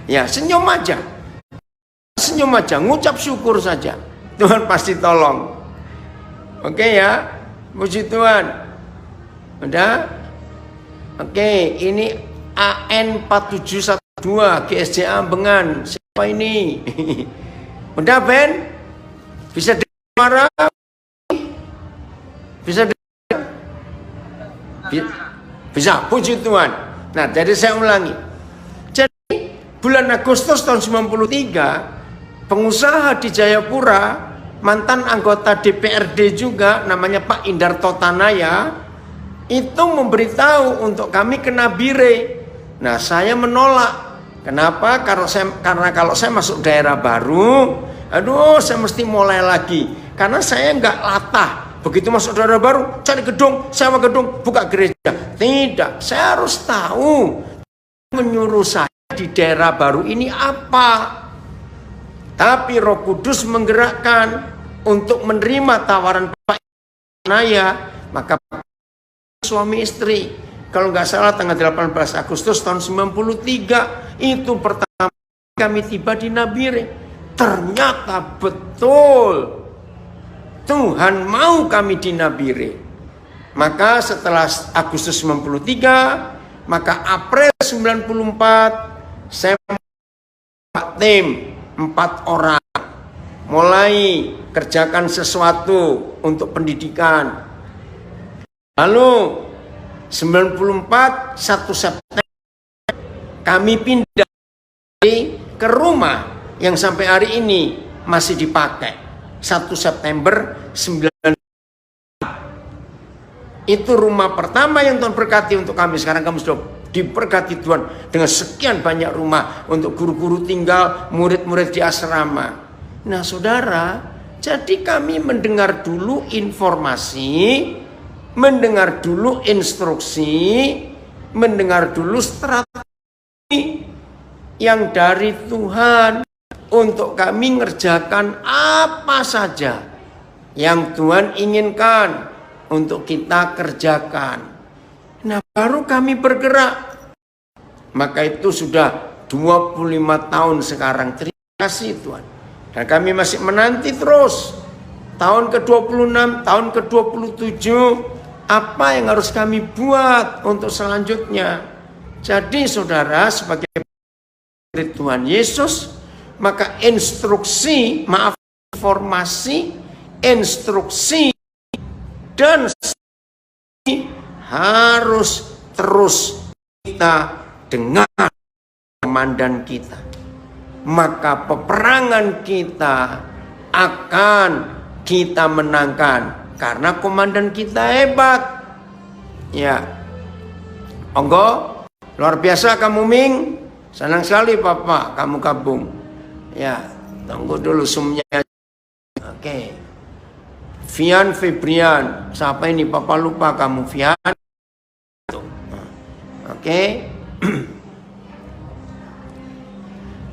Ya, senyum aja, ngucap syukur saja. Tuhan pasti tolong. Oke ya, puji Tuhan. Udah? Oke, ini AN 4712 GSJA Bengan. Siapa ini? Udah Ben? Bisa dengar? Bisa dengar? Bisa, puji Tuhan. Nah, jadi saya ulangi. Jadi bulan Agustus tahun 93, pengusaha di Jayapura, mantan anggota DPRD juga, namanya Pak Indarto Tanaya, itu memberitahu untuk kami ke Nabire. Nah, saya menolak. Kenapa? Karena kalau saya masuk daerah baru, aduh, saya mesti mulai lagi. Karena saya nggak latah. Begitu masuk daerah baru, cari gedung, sewa gedung, buka gereja. Tidak, saya harus tahu menyuruh saya di daerah baru ini apa. Tapi Roh Kudus menggerakkan untuk menerima tawaran Pak Naya, maka suami istri, kalau nggak salah tanggal 18 Agustus tahun 93, itu pertama kami tiba di Nabire. Ternyata betul Tuhan mau kami di Nabire. Maka setelah Agustus 93, maka April 94, saya tim 4 orang mulai kerjakan sesuatu untuk pendidikan. Lalu 94 1 September kami pindah ke rumah yang sampai hari ini masih dipakai. 1 September 9. Itu rumah pertama yang Tuhan berkati untuk kami. Sekarang kami sudah diberkati Tuhan dengan sekian banyak rumah untuk guru-guru tinggal, murid-murid di asrama. Nah, saudara, jadi kami mendengar dulu informasi, mendengar dulu instruksi, mendengar dulu strategi yang dari Tuhan untuk kami ngerjakan apa saja yang Tuhan inginkan untuk kita kerjakan. Nah, baru kami bergerak. Maka itu sudah 25 tahun sekarang. Terima kasih Tuhan. Dan kami masih menanti terus. Tahun ke-26, tahun ke-27, apa yang harus kami buat untuk selanjutnya. Jadi saudara, sebagai murid Tuhan Yesus, maka informasi, instruksi, dan harus terus kita dengar komandan kita. Maka peperangan kita akan kita menangkan karena komandan kita hebat. Ya, monggo, luar biasa kamu Ming, senang sekali Papa kamu gabung. Ya, tunggu dulu sumnya. Oke. Vian Febrian, siapa ini? Papa lupa kamu Vian. Oke.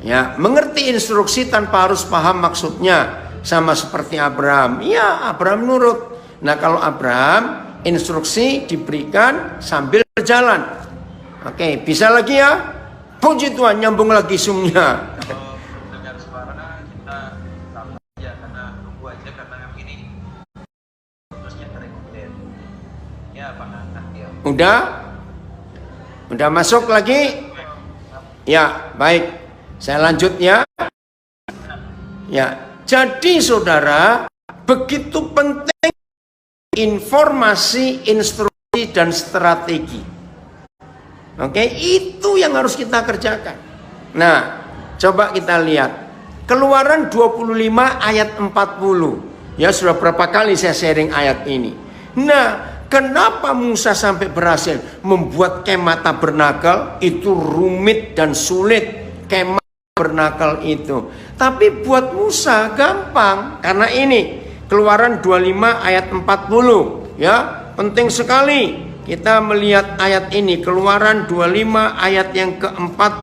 Ya, mengerti instruksi tanpa harus paham maksudnya. Sama seperti Abraham. Ya, Abraham nurut. Nah, kalau Abraham, instruksi diberikan sambil berjalan. Oke, bisa lagi ya? Puji Tuhan, nyambung lagi sumnya. Dengar suara kita tambah aja, karena tunggu aja, karena ini terusnya terikutin. Ya, Pak Nanti. Udah masuk lagi? Ya, baik. Saya lanjut ya. Ya. Jadi saudara, begitu penting informasi, instruksi, dan strategi. Oke, itu yang harus kita kerjakan. Nah, coba kita lihat. Keluaran 25 ayat 40. Ya, sudah berapa kali saya sharing ayat ini. Nah, kenapa Musa sampai berhasil membuat kemah tabernakel? Itu rumit dan sulit. Kemah tabernakel itu. Tapi buat Musa gampang. Karena ini Keluaran 25 ayat 40. Ya, penting sekali kita melihat ayat ini. Keluaran 25 ayat yang keempat.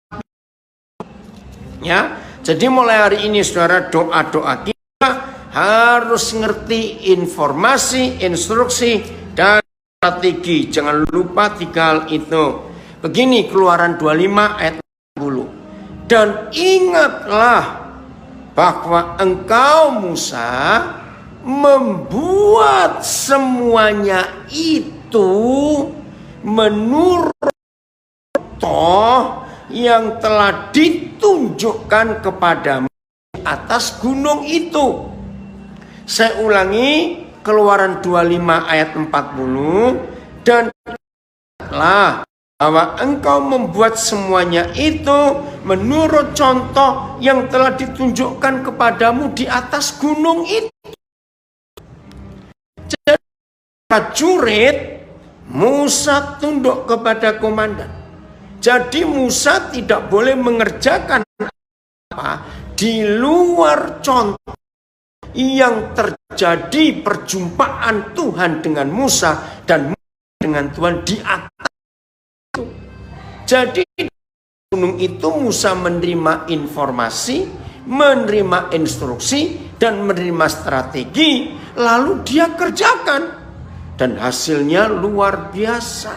Ya, jadi mulai hari ini saudara, doa-doa kita harus ngerti informasi, instruksi, dan strategi. Jangan lupa 3 hal itu. Begini Keluaran 25 ayat 40. Dan ingatlah bahwa engkau Musa membuat semuanya itu menurut toh yang telah ditunjukkan kepadamu atas gunung itu. Saya ulangi, Keluaran 25 ayat 40. Dan Ingatlah bahwa engkau membuat semuanya itu menurut contoh yang telah ditunjukkan kepadamu di atas gunung itu. Jadi prajurit, Musa tunduk kepada komandan. Jadi Musa tidak boleh mengerjakan apa di luar contoh yang terjadi perjumpaan Tuhan dengan Musa dan dengan Tuhan di atas itu. Jadi gunung itu Musa menerima informasi, menerima instruksi, dan menerima strategi, lalu dia kerjakan, dan hasilnya luar biasa.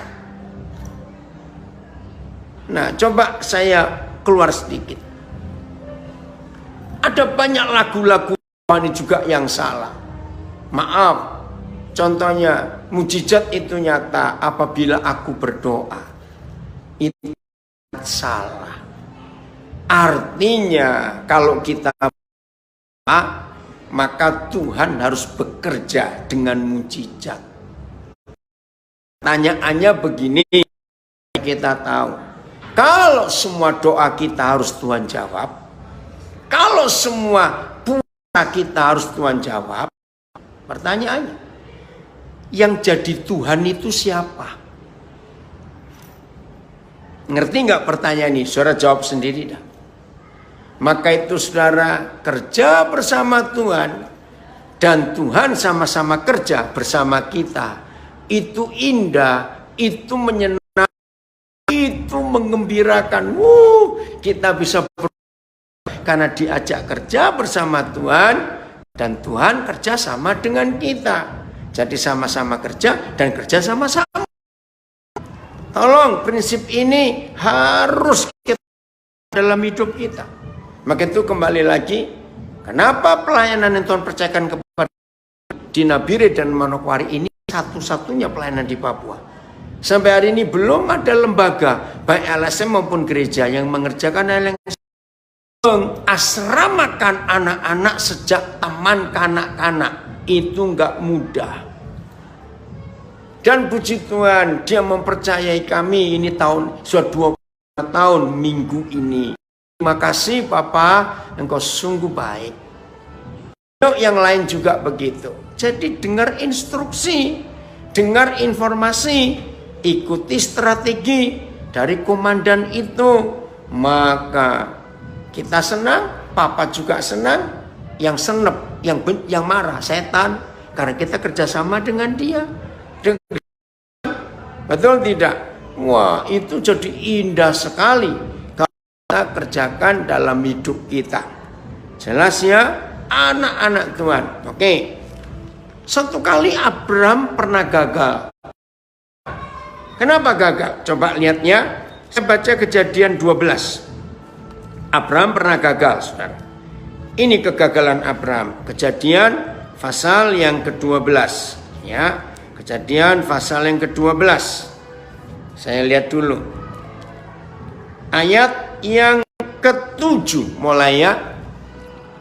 Nah, coba saya keluar sedikit. Ada banyak lagu-lagu ini juga yang salah. Maaf, contohnya mujizat itu nyata apabila aku berdoa. Itu salah. Artinya kalau kita berdoa, maka Tuhan harus bekerja dengan mujizat. Tanyaannya begini, kita tahu. Kalau semua doa kita harus Tuhan jawab, kalau semua puasa kita harus Tuhan jawab, pertanyaannya, yang jadi Tuhan itu siapa? Ngerti nggak pertanyaan ini? Saudara jawab sendiri dah. Maka itu saudara kerja bersama Tuhan, dan Tuhan sama-sama kerja bersama kita. Itu indah, itu menyenangkan, itu mengembirakan. Kita bisa karena diajak kerja bersama Tuhan, dan Tuhan kerja sama dengan kita. Jadi sama-sama kerja dan kerja sama-sama. Tolong prinsip ini harus kita dalam hidup kita. Maka itu kembali lagi, kenapa pelayanan yang Tuhan percayakan kepada di Nabire dan Manokwari ini satu-satunya pelayanan di Papua. Sampai hari ini belum ada lembaga baik LSM maupun gereja yang mengerjakan hal yang mengasramakan anak-anak sejak taman kanak-kanak. Itu enggak mudah. Dan puji Tuhan, dia mempercayai kami ini sudah 20 tahun minggu ini. Terima kasih Papa, engkau sungguh baik. Yang lain juga begitu. Jadi dengar instruksi, dengar informasi, ikuti strategi dari komandan itu, maka kita senang, Papa juga senang. Yang senep, yang marah setan, karena kita kerjasama dengan dia. Betul tidak? Wah, itu jadi indah sekali kalau kita kerjakan dalam hidup kita. Jelas ya, anak-anak Tuhan. Oke. Satu kali Abraham pernah gagal. Kenapa gagal? Coba lihatnya. Saya baca Kejadian 12. Abraham pernah gagal, saudara. Ini kegagalan Abraham. Kejadian pasal yang ke-12. Ya. Kejadian pasal yang ke-12. Saya lihat dulu. Ayat yang ke-7 mulai ya.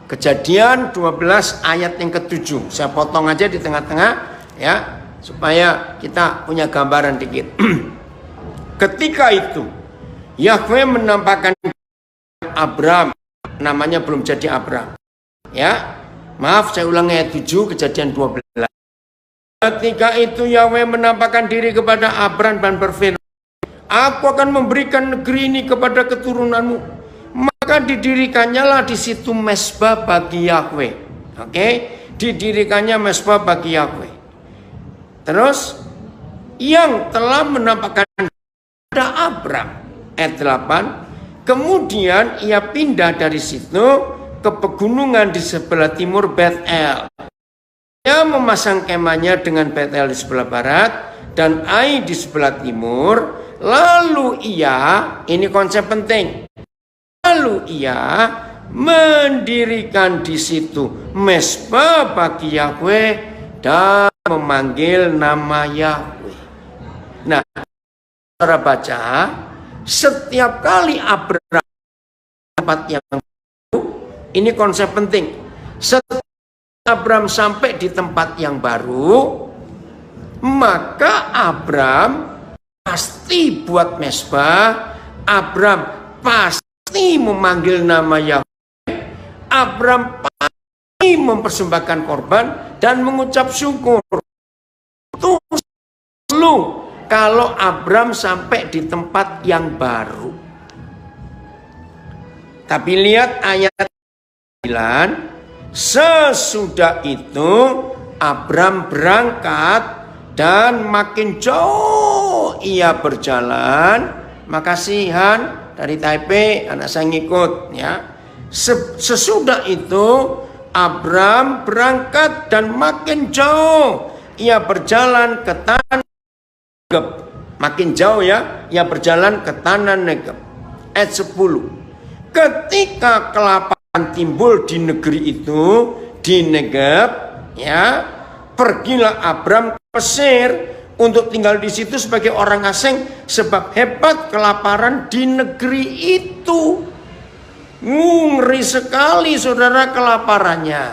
Kejadian 12 ayat yang ke-7. Saya potong aja di tengah-tengah ya, supaya kita punya gambaran dikit. Ketika itu Yahweh menampakkan Abraham, namanya belum jadi Abraham. Ya. Maaf, saya ulang ayat 7 Kejadian 12. Ketika itu Yahweh menampakkan diri kepada Abraham dan berfirman, aku akan memberikan negeri ini kepada keturunanmu. Maka didirikannya lah di situ mezbah bagi Yahweh. Oke, didirikannya mezbah bagi Yahweh. Terus yang telah menampakkan kepada Abraham, ayat 8. Kemudian ia pindah dari situ ke pegunungan di sebelah timur Bet-El. Ia memasang kemahnya dengan Bet-El di sebelah barat dan Ai di sebelah timur. Lalu ia, ini konsep penting. Lalu ia mendirikan di situ mezbah bagi Yahweh dan memanggil nama Yahweh. Nah, saudara baca, setiap kali Abraham tempat yang baru, ini konsep penting. Setiap Abraham sampai di tempat yang baru, maka Abraham pasti pasti buat mesbah, Abram pasti memanggil nama Yahweh, Abram pasti mempersembahkan korban dan mengucap syukur. Itu selalu kalau Abram sampai di tempat yang baru. Tapi lihat ayat 9, sesudah itu Abram berangkat dan makin jauh ia berjalan. Makasihan dari Taipei, anak saya ngikut ya. Sesudah itu Abram berangkat dan makin jauh ia berjalan ke tanah Negeb. Makin jauh ya, ia berjalan ke tanah Negeb. Ayat 10. Ketika kelaparan timbul di negeri itu, di Negeb, ya, pergilah Abram ke Mesir untuk tinggal di situ sebagai orang asing, sebab hebat kelaparan di negeri itu. Ngeri sekali saudara kelaparannya.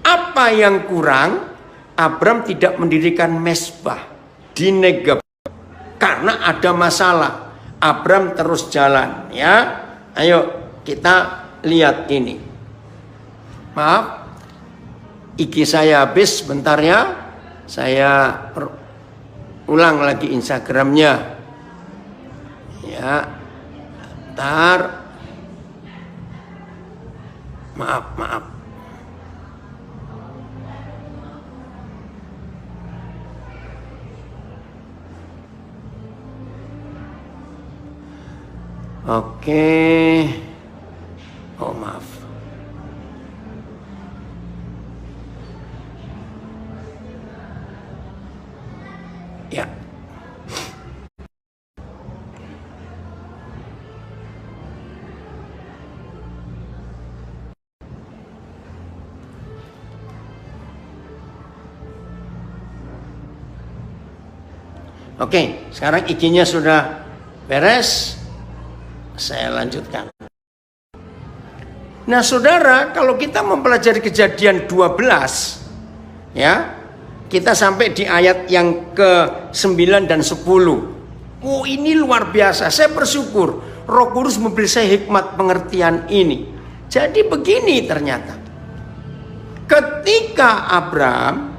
Apa yang kurang? Abram tidak mendirikan mesbah di Negeb karena ada masalah. Abram terus jalan ya. Ayo kita lihat ini. Maaf, IG saya habis, bentar ya. Saya ulang lagi Instagramnya. Ya, bentar. Maaf. Oke. Oh, maaf. Ya. Oke, sekarang IG-nya sudah beres. Saya lanjutkan. Nah, saudara, kalau kita mempelajari Kejadian 12, ya, kita sampai di ayat yang ke-9 dan 10. Oh, ini luar biasa. Saya bersyukur Roh Kudus memberi saya hikmat pengertian ini. Jadi begini ternyata. Ketika Abram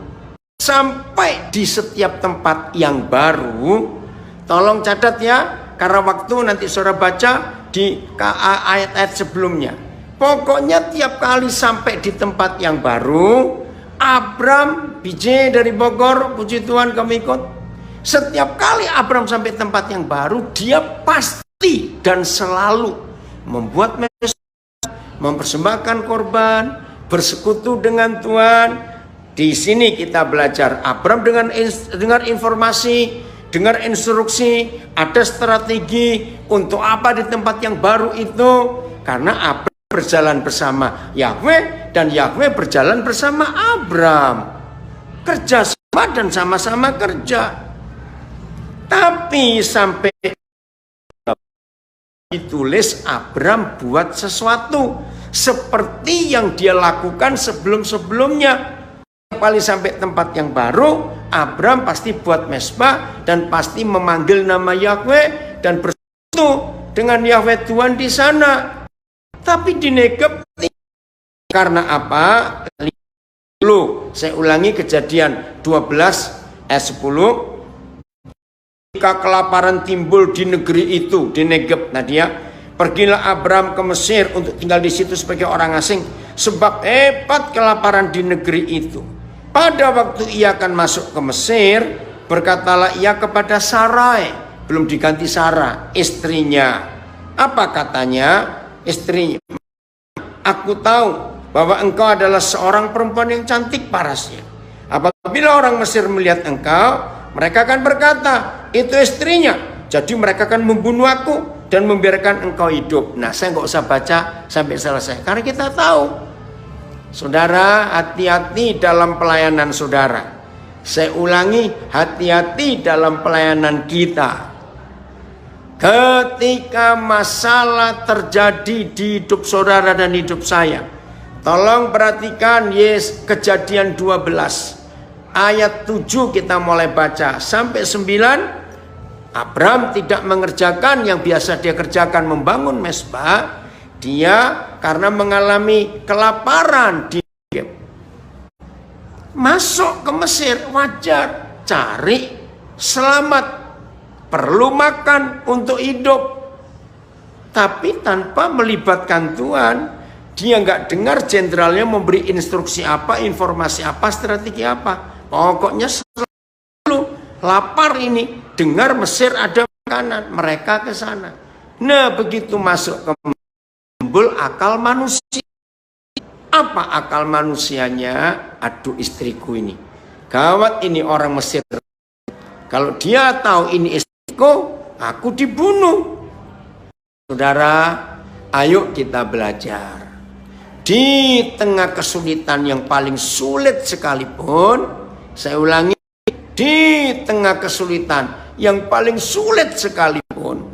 sampai di setiap tempat yang baru, tolong catat ya, karena waktu nanti saudara baca di ayat-ayat sebelumnya. Pokoknya tiap kali sampai di tempat yang baru, Abram, BJ dari Bogor, puji Tuhan kami ikut. Setiap kali Abram sampai tempat yang baru, dia pasti dan selalu membuat mempersembahkan korban, bersekutu dengan Tuhan. Di sini kita belajar Abram dengan informasi, dengar instruksi, ada strategi untuk apa di tempat yang baru itu. Karena Abram berjalan bersama Yahweh dan Yahweh berjalan bersama Abram. Kerja sama dan sama-sama kerja. Tapi sampai ditulis Abram buat sesuatu seperti yang dia lakukan sebelum-sebelumnya. Kali sampai tempat yang baru, Abram pasti buat mesbah dan pasti memanggil nama Yahweh dan bersekutu dengan Yahweh Tuhan di sana. Tapi di Negeb karena apa? Dulu saya ulangi Kejadian 12 ayat 10. Ketika kelaparan timbul di negeri itu, di Negeb, Nadia, pergilah Abram ke Mesir untuk tinggal di situ sebagai orang asing, sebab hebat kelaparan di negeri itu. Pada waktu ia akan masuk ke Mesir, berkatalah ia kepada Sarai, belum diganti Sarah, istrinya. Apa katanya? Istrinya, aku tahu bahwa engkau adalah seorang perempuan yang cantik parasnya. Apabila orang Mesir melihat engkau, mereka akan berkata, itu istrinya. Jadi mereka akan membunuh aku dan membiarkan engkau hidup. Nah, saya nggak usah baca sampai selesai, karena kita tahu. Saudara, hati-hati dalam pelayanan saudara. Saya ulangi, hati-hati dalam pelayanan kita. Ketika masalah terjadi di hidup saudara dan hidup saya, tolong perhatikan Kejadian 12 ayat 7 kita mulai baca sampai 9. Abram tidak mengerjakan yang biasa dia kerjakan, membangun mesbah. Dia karena mengalami kelaparan di masuk ke Mesir, wajar, cari selamat, perlu makan untuk hidup, tapi tanpa melibatkan Tuhan. Dia nggak dengar jenderalnya memberi instruksi apa, informasi apa, strategi apa. Pokoknya selalu lapar ini, dengar Mesir ada makanan, mereka ke sana. Nah, begitu masuk ke timbul akal manusia. Apa akal manusianya? Aduh, istriku ini gawat, ini orang Mesir. Kalau dia tahu ini istriku, aku dibunuh. Saudara, ayo kita belajar. Di tengah kesulitan yang paling sulit sekalipun, saya ulangi, di tengah kesulitan yang paling sulit sekalipun,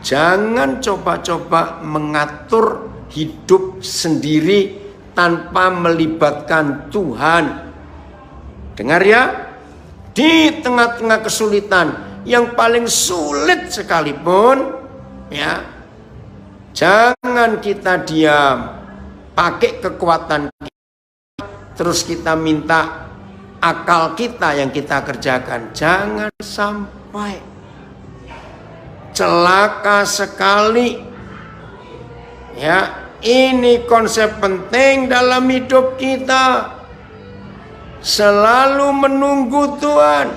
jangan coba-coba mengatur hidup sendiri tanpa melibatkan Tuhan. Dengar ya, di tengah-tengah kesulitan yang paling sulit sekalipun, ya, jangan kita diam, pakai kekuatan kita, terus kita minta akal kita yang kita kerjakan. Jangan sampai celaka sekali. Ya, ini konsep penting dalam hidup kita. Selalu menunggu Tuhan,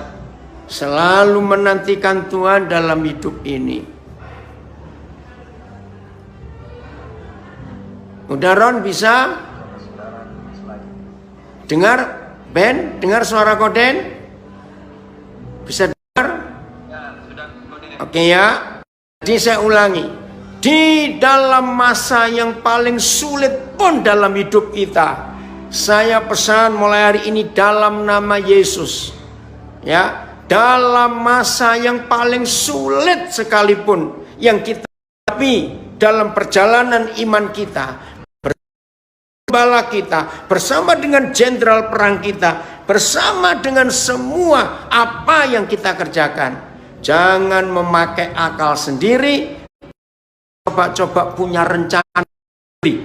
selalu menantikan Tuhan dalam hidup ini. Udah Ron, bisa? Dengar Ben? Dengar suara Koden? Bisa dengar? Oke ya. Jadi saya ulangi. Di dalam masa yang paling sulit pun dalam hidup kita, saya pesan mulai hari ini dalam nama Yesus, ya, dalam masa yang paling sulit sekalipun yang kita hadapi dalam perjalanan iman kita, bersama kita, bersama dengan jenderal perang kita, bersama dengan semua apa yang kita kerjakan, jangan memakai akal sendiri. Coba-coba punya rencana sendiri.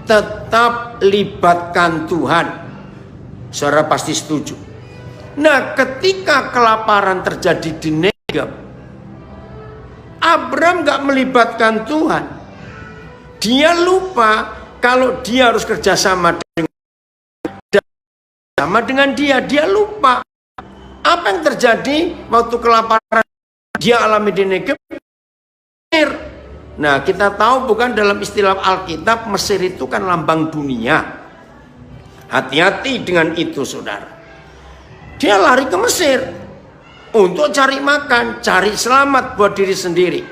Tetap libatkan Tuhan. Saudara pasti setuju. Nah, ketika kelaparan terjadi di Negeb, Abram gak melibatkan Tuhan. Dia lupa kalau dia harus kerjasama dengan dia. Dia lupa. Apa yang terjadi waktu kelaparan dia alami di Negeb? Nah, kita tahu bukan dalam istilah Alkitab, Mesir itu kan lambang dunia. Hati-hati dengan itu, saudara. Dia lari ke Mesir untuk cari makan, cari selamat buat diri sendiri.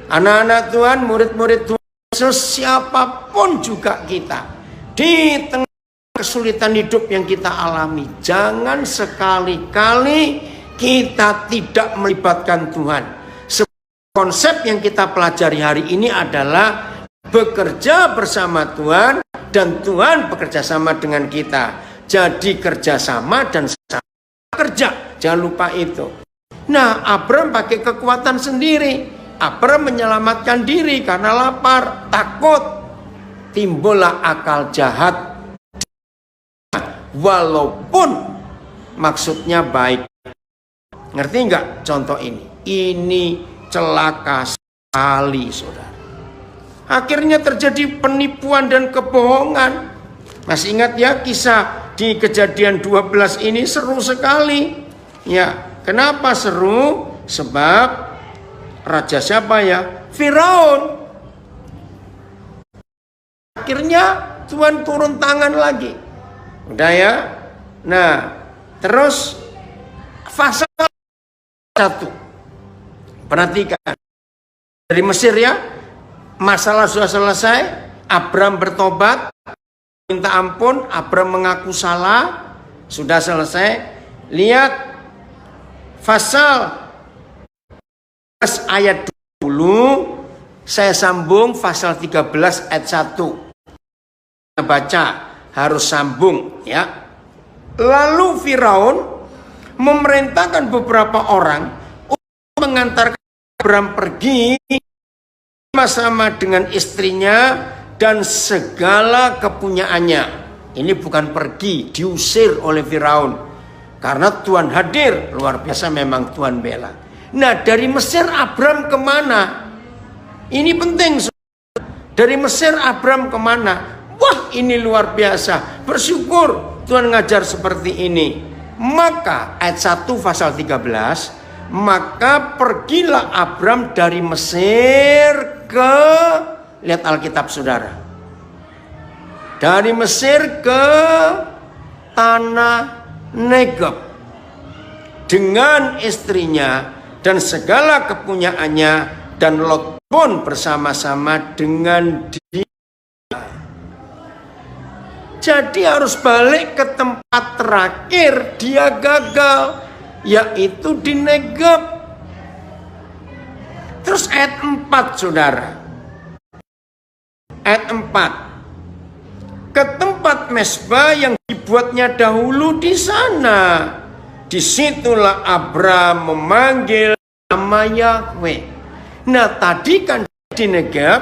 Anak-anak Tuhan, murid-murid Tuhan, siapapun juga kita, di tengah kesulitan hidup yang kita alami, jangan sekali-kali kita tidak melibatkan Tuhan. Konsep yang kita pelajari hari ini adalah bekerja bersama Tuhan dan Tuhan bekerja sama dengan kita. Jadi kerjasama dan sama kerja, jangan lupa itu. Nah, Abram pakai kekuatan sendiri. Abram menyelamatkan diri karena lapar, takut. Timbullah akal jahat, walaupun maksudnya baik. Ngerti nggak contoh ini? Ini celaka sekali, saudara. Akhirnya terjadi penipuan dan kebohongan. Masih ingat ya kisah di Kejadian 12 ini? Seru sekali. Ya, kenapa seru? Sebab raja siapa ya? Firaun. Akhirnya Tuhan turun tangan lagi. Udah ya. Nah, terus fase 1. Perhatikan, dari Mesir ya, masalah sudah selesai, Abram bertobat, minta ampun, Abram mengaku salah, sudah selesai. Lihat pasal ayat 20, saya sambung pasal 13 ayat 1. Baca, harus sambung ya. Lalu Firaun memerintahkan beberapa orang untuk mengantarkan Abram pergi sama-sama dengan istrinya dan segala kepunyaannya. Ini bukan pergi, diusir oleh Firaun. Karena Tuhan hadir, luar biasa memang Tuhan bela. Nah, dari Mesir Abram kemana? Ini penting. Dari Mesir Abram kemana? Wah, ini luar biasa. Bersyukur Tuhan ngajar seperti ini. Maka ayat 1 pasal 13, maka pergilah Abram dari Mesir ke, lihat Alkitab saudara, dari Mesir ke tanah Negeb dengan istrinya dan segala kepunyaannya, dan Lot pun bersama-sama dengan dia. Jadi harus balik ke tempat terakhir dia gagal, yaitu di Negeb. Terus ayat 4 saudara, ayat 4, ke tempat mesbah yang dibuatnya dahulu di sana. Disitulah Abram memanggil nama Yahweh. Nah, tadi kan di Negeb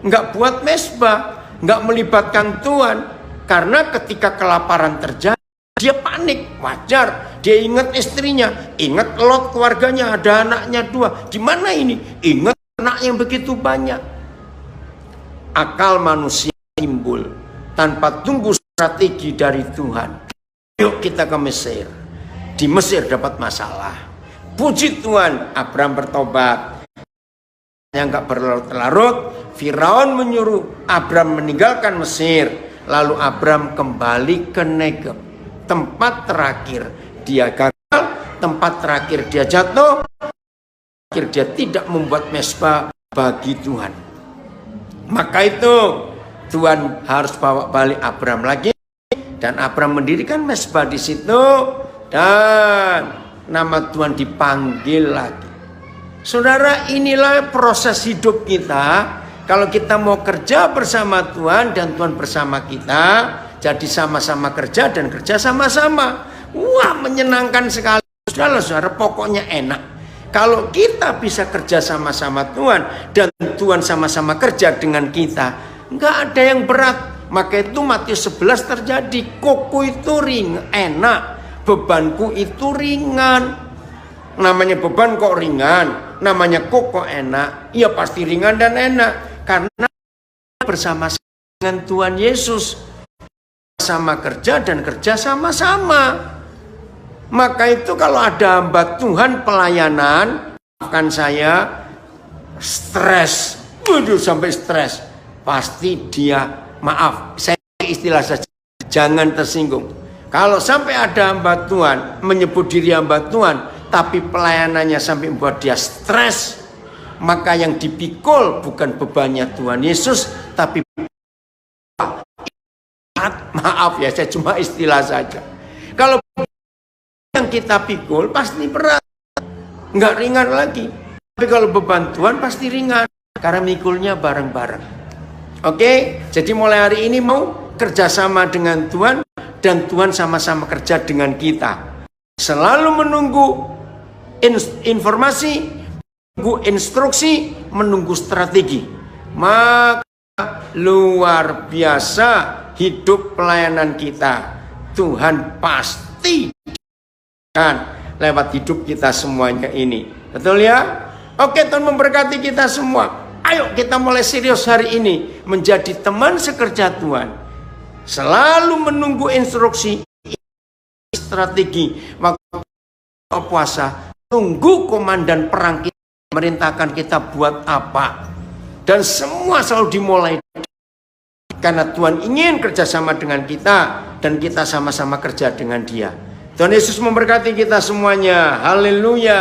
nggak buat mesbah, nggak melibatkan Tuhan, karena ketika kelaparan terjadi dia panik, wajar. Dia ingat istrinya, ingat Lot keluarganya, ada anaknya 2. Di mana ini? Ingat anak yang begitu banyak. Akal manusia timbul tanpa tunggu strategi dari Tuhan. Yuk kita ke Mesir. Di Mesir dapat masalah. Puji Tuhan, Abram bertobat. Yang gak berlarut-larut, Firaun menyuruh Abram meninggalkan Mesir. Lalu Abram kembali ke Negeb. Tempat terakhir dia gagal, tempat terakhir dia jatuh, terakhir dia tidak membuat mesbah bagi Tuhan. Maka itu Tuhan harus bawa balik Abram lagi, dan Abram mendirikan mesbah di situ, dan nama Tuhan dipanggil lagi. Saudara, inilah proses hidup kita. Kalau kita mau kerja bersama Tuhan dan Tuhan bersama kita, jadi sama-sama kerja dan kerja sama-sama. Wah, menyenangkan sekali. Saudara, pokoknya enak. Kalau kita bisa kerja sama-sama Tuhan dan Tuhan sama-sama kerja dengan kita, nggak ada yang berat. Maka itu Matius 11 terjadi. Koko itu ringan, enak. Bebanku itu ringan. Namanya beban kok ringan, namanya kok enak. Ya pasti ringan dan enak, karena bersama-sama dengan Tuhan Yesus, sama kerja dan kerja sama-sama. Maka itu kalau ada hamba Tuhan pelayanan, maafkan saya, stres, waduh sampai stres, pasti dia, maaf saya istilah saja, jangan tersinggung. Kalau sampai ada hamba Tuhan menyebut diri hamba Tuhan, tapi pelayanannya sampai membuat dia stres, maka yang dipikul bukan bebannya Tuhan Yesus, tapi maaf ya, saya cuma istilah saja. Kalau yang kita pikul pasti berat, nggak ringan lagi. Tapi kalau beban Tuhan pasti ringan, karena mikulnya bareng-bareng. Oke, jadi mulai hari ini mau kerjasama dengan Tuhan, dan Tuhan sama-sama kerja dengan kita. Selalu menunggu informasi, menunggu instruksi, menunggu strategi. Maka luar biasa hidup pelayanan kita. Tuhan pasti kan lewat hidup kita semuanya ini. Betul ya? Oke, Tuhan memberkati kita semua. Ayo kita mulai serius hari ini menjadi teman sekerja Tuhan. Selalu menunggu instruksi, strategi. Waktu puasa, tunggu komandan perang kita memerintahkan kita buat apa. Dan semua selalu dimulai karena Tuhan ingin kerjasama dengan kita, dan kita sama-sama kerja dengan Dia. Tuhan Yesus memberkati kita semuanya. Haleluya.